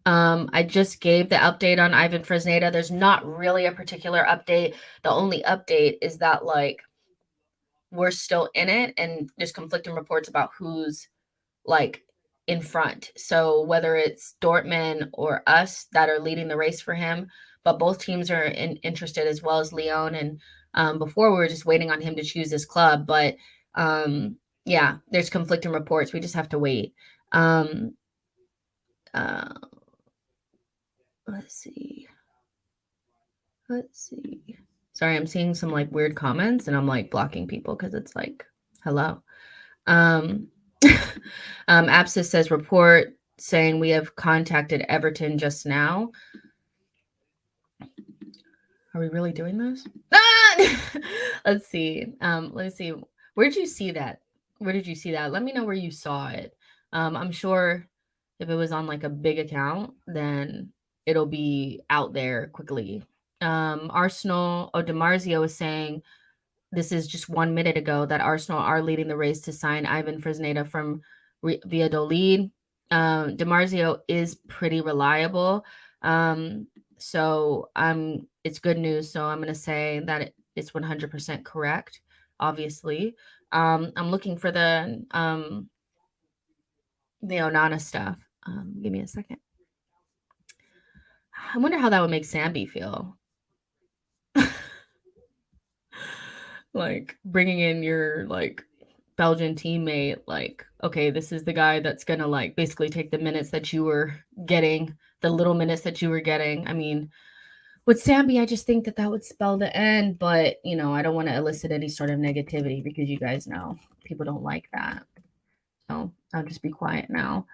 I just gave the update on Ivan Fresneda. There's not really a particular update. The only update is that we're still in it and there's conflicting reports about who's in front. So whether it's Dortmund or us that are leading the race for him, but both teams are interested as well as Lyon. And before we were just waiting on him to choose his club, but yeah, there's conflicting reports. We just have to wait. Let's see. Sorry, I'm seeing some weird comments and I'm blocking people because it's hello. Abscess says report saying we have contacted Everton just now. Are we really doing this? Let's see. Let's see. Where did you see that? Let me know where you saw it. I'm sure if it was on a big account, then it'll be out there quickly. Arsenal, DiMarzio is saying this is just 1 minute ago that Arsenal are leading the race to sign Ivan Fresneda from Valladolid. DiMarzio is pretty reliable. So it's good news. So I'm going to say that it's 100% correct, obviously. I'm looking for the Onana stuff. Give me a second. I wonder how that would make Sambi feel. Bringing in your Belgian teammate, okay, this is the guy that's gonna basically take the minutes that you were getting, the little minutes that you were getting. I mean, with Sambi, I just think that would spell the end, but I don't want to elicit any sort of negativity because you guys know people don't like that. So I'll just be quiet now.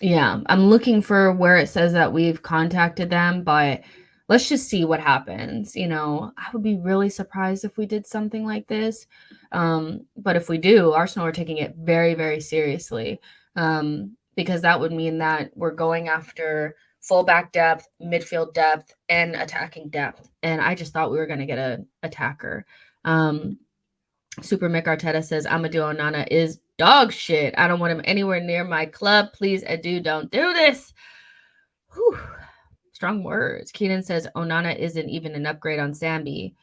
Yeah, I'm looking for where it says that we've contacted them, but let's just see what happens. I would be really surprised if we did something like this. But if we do, Arsenal are taking it very, very seriously, because that would mean that we're going after fullback depth, midfield depth, and attacking depth. And I just thought we were going to get an attacker. Super Mick Arteta says Amadou Onana is dog shit. I don't want him anywhere near my club. Please, Edu, don't do this. Whew. Strong words. Keenan says Onana isn't even an upgrade on Sambi.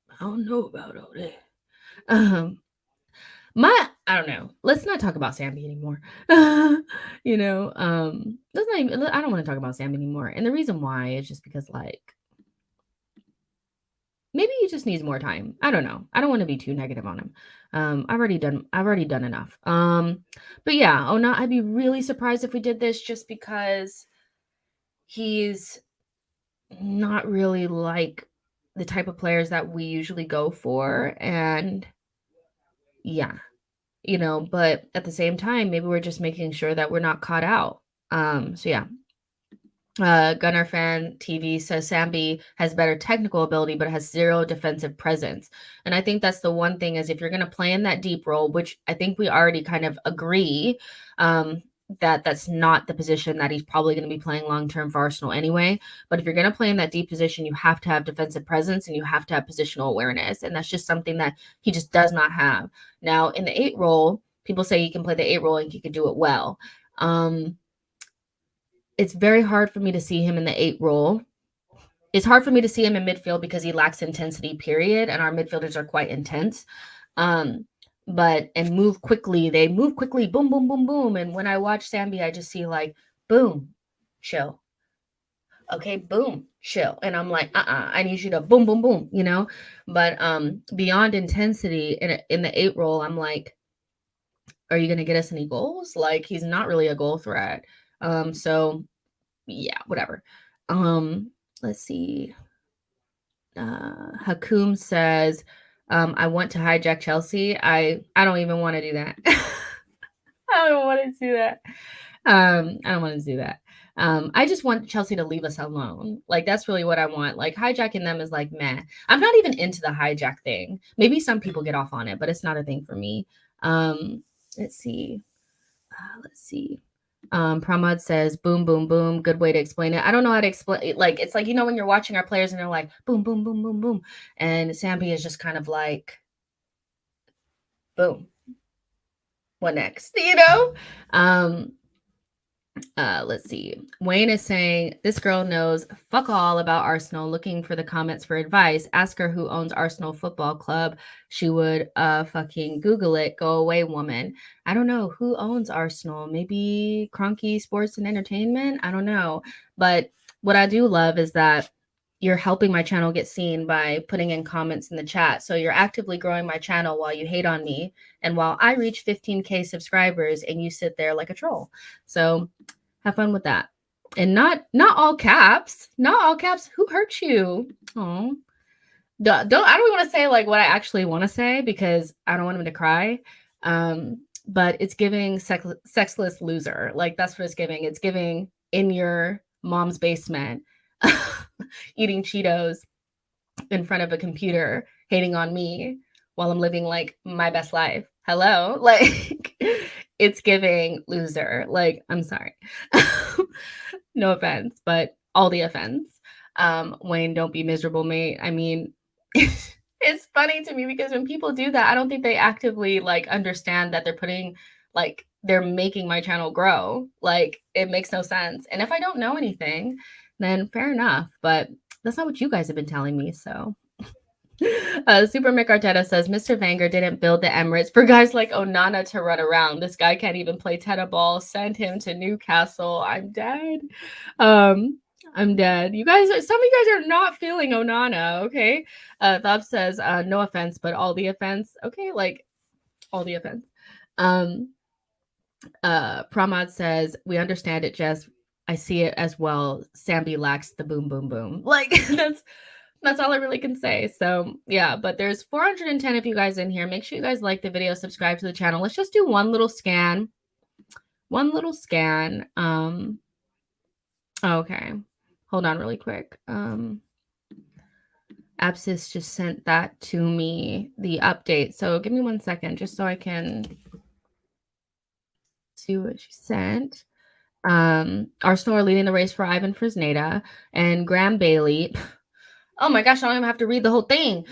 I don't know about all that. I don't know. Let's not talk about Sambi anymore. Let's not even, I don't want to talk about Sambi anymore. And the reason why is just because maybe he just needs more time. I don't know. I don't want to be too negative on him. I've already done enough. But yeah, Onana, I'd be really surprised if we did this just because he's not really the type of players that we usually go for. And yeah, but at the same time, maybe we're just making sure that we're not caught out. So yeah. Gunner Fan TV says Sambi has better technical ability, but has zero defensive presence. And I think that's the one thing is if you're going to play in that deep role, which I think we already kind of agree that that's not the position that he's probably going to be playing long-term for Arsenal anyway. But if you're going to play in that deep position, you have to have defensive presence and you have to have positional awareness. And that's just something that he just does not have. Now, in the 8 role, people say he can play the 8 role and he could do it well. It's very hard for me to see him in the 8 role. It's hard for me to see him in midfield because he lacks intensity, period. And our midfielders are quite intense. And move quickly. They move quickly. Boom, boom, boom, boom. And when I watch Sambi, I just see boom, chill. Okay, boom, chill. And I'm like, I need you to boom, boom, boom, you know? But beyond intensity in the 8 role, I'm like, are you gonna get us any goals? Like, he's not really a goal threat. So yeah, whatever. Let's see. Hakum says, I want to hijack Chelsea. I don't even want to do that. I don't want to do that. I don't want to do that. I just want Chelsea to leave us alone. Like, that's really what I want. Like, hijacking them is like, meh. I'm not even into the hijack thing. Maybe some people get off on it, but it's not a thing for me. Let's see. Pramod says, boom, boom, boom. Good way to explain it. I don't know how to explain it. Like, it's like, you know, when you're watching our players and they're like, boom, boom, boom, boom, boom. And Sambi is just kind of like, boom. What next? You know? Let's see. Wayne is saying, this girl knows fuck all about Arsenal, looking for the comments for advice. Ask her who owns Arsenal Football Club. She would fucking Google it. Go away, woman. I don't know who owns Arsenal. Maybe Cronky Sports and Entertainment. I don't know. But what I do love is that you're helping my channel get seen by putting in comments in the chat. So you're actively growing my channel while you hate on me and while I reach 15K subscribers and you sit there like a troll. So have fun with that. And not all caps. Not all caps. Who hurt you? Oh. I don't want to say like what I actually want to say because I don't want him to cry. But it's giving sexless loser. Like, that's what it's giving. It's giving in your mom's basement eating Cheetos in front of a computer, hating on me while I'm living like my best life. Hello? Like, it's giving loser. Like, I'm sorry. No offense, but all the offense. Wayne, don't be miserable, mate. I mean, it's funny to me because when people do that, I don't think they actively like understand that they're making my channel grow. Like, it makes no sense. And if I don't know anything, then fair enough. But that's not what you guys have been telling me. So Super Mick Arteta says, Mr. Wenger didn't build the Emirates for guys like Onana to run around. This guy can't even play tennis ball. Send him to Newcastle. I'm dead. I'm dead. You guys, some of you guys are not feeling Onana, okay? Thab says, no offense, but all the offense. Okay, like, all the offense. Pramod says, we understand it, Jess. I see it as well. Sambi lacks the boom, boom, boom. Like, that's all I really can say. So yeah, but there's 410 of you guys in here. Make sure you guys like the video, subscribe to the channel. Let's just do one little scan. Okay. Hold on really quick. Abscess just sent that to me, the update. So give me 1 second just so I can see what she sent. Arsenal are leading the race for Ivan Fresneda and Graham Bailey. Oh my gosh, I don't even have to read the whole thing.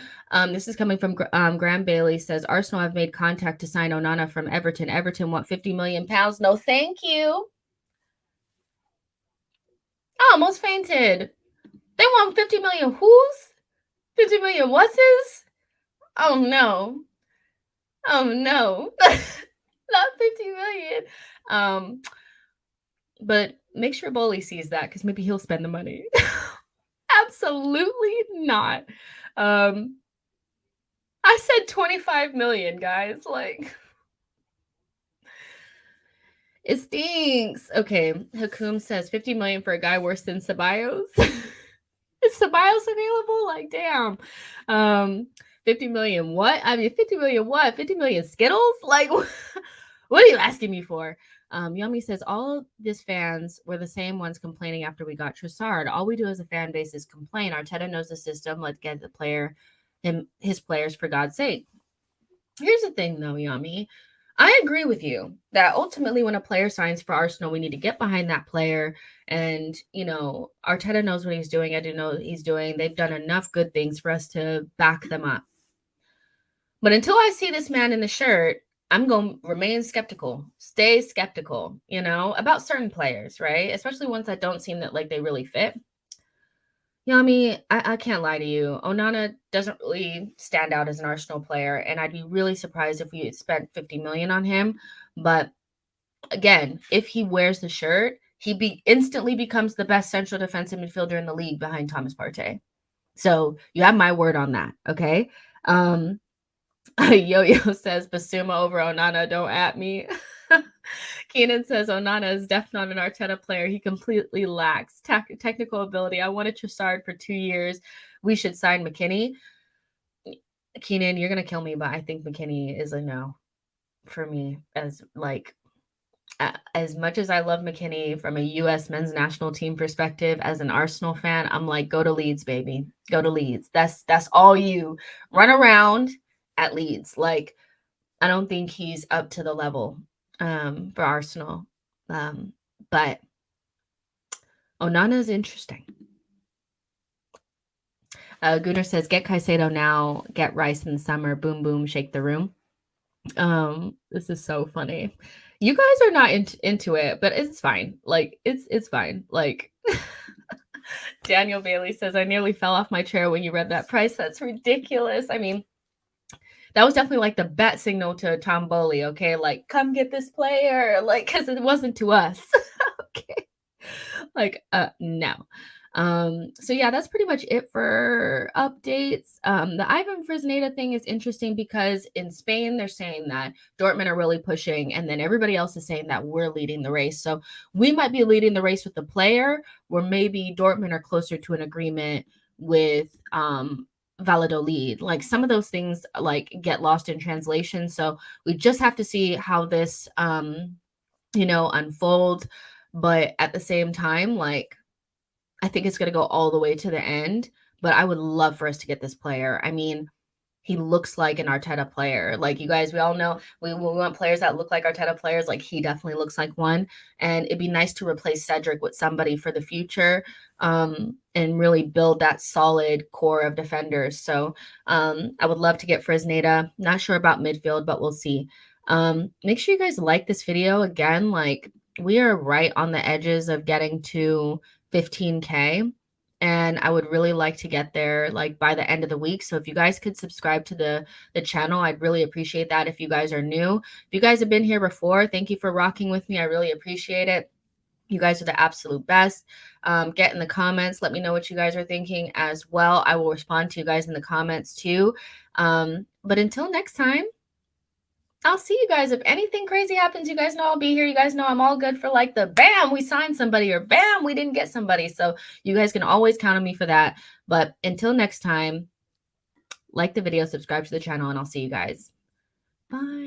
This is coming from Graham Bailey says, Arsenal have made contact to sign Onana from Everton. Everton want £50 million. No, thank you. I almost fainted. They want 50 million who's? 50 million what's his? Oh no. Oh no. Not 50 million. But make sure Boley sees that because maybe he'll spend the money. Absolutely not. I said 25 million, guys. Like, it stinks. Okay, Hakum says 50 million for a guy worse than Ceballos. Is Ceballos available? Like, damn. 50 million what? I mean, 50 million what? 50 million Skittles? Like, what are you asking me for? Yummy says, all these fans were the same ones complaining after we got Trossard. All we do as a fan base is complain. Arteta knows the system. Let's get his players, for God's sake. Here's the thing, though, Yummy. I agree with you that ultimately when a player signs for Arsenal, we need to get behind that player. And, you know, Arteta knows what he's doing. I do know what he's doing. They've done enough good things for us to back them up. But until I see this man in the shirt, I'm going to remain skeptical, stay skeptical, you know, about certain players, right? Especially ones that don't seem that like they really fit. Yami, I can't lie to you. Onana doesn't really stand out as an Arsenal player, and I'd be really surprised if we spent 50 million on him. But again, if he wears the shirt, he instantly becomes the best central defensive midfielder in the league behind Thomas Partey. So you have my word on that, okay? Yo-Yo says Basuma over Onana, don't at me. Keenan says Onana is definitely not an Arteta player. He completely lacks technical ability. I wanted Trossard for 2 years. We should sign McKinney. Keenan, you're going to kill me, but I think McKinney is a no for me. As much as I love McKinney from a U.S. men's national team perspective, as an Arsenal fan, I'm like, go to Leeds, baby. Go to Leeds. That's all you. Run around at Leeds. Like, I don't think he's up to the level for Arsenal. But Onana is interesting. Gunnar says, get Caicedo now, get Rice in the summer. Boom, boom, shake the room. This is so funny. You guys are not into it, but it's fine. Like, it's fine. Like, Daniel Bailey says, I nearly fell off my chair when you read that price. That's ridiculous. I mean, that was definitely like the bet signal to Tom Bowley, okay? Like, come get this player, like, because it wasn't to us, okay? Like, no. So yeah, that's pretty much it for updates. The Ivan Fresneda thing is interesting because in Spain, they're saying that Dortmund are really pushing, and then everybody else is saying that we're leading the race. So we might be leading the race with the player, where maybe Dortmund are closer to an agreement with Valladolid. Like, some of those things like get lost in translation. So we just have to see how this unfolds. But at the same time, like, I think it's going to go all the way to the end, but I would love for us to get this player. I mean, he looks like an Arteta player. Like, you guys, we all know we want players that look like Arteta players. Like, he definitely looks like one. And it'd be nice to replace Cedric with somebody for the future, and really build that solid core of defenders. So I would love to get Fresneda. Not sure about midfield, but we'll see. Make sure you guys like this video. Again, like, we are right on the edges of getting to 15K, and I would really like to get there like by the end of the week. So if you guys could subscribe to the channel, I'd really appreciate that. If you guys are new, if you guys have been here before, thank you for rocking with me. I really appreciate it. You guys are the absolute best. Get in the comments. Let me know what you guys are thinking as well. I will respond to you guys in the comments too. But until next time, I'll see you guys. If anything crazy happens, you guys know I'll be here. You guys know I'm all good for like the bam, we signed somebody, or bam, we didn't get somebody. So you guys can always count on me for that. But until next time, like the video, subscribe to the channel, and I'll see you guys. Bye.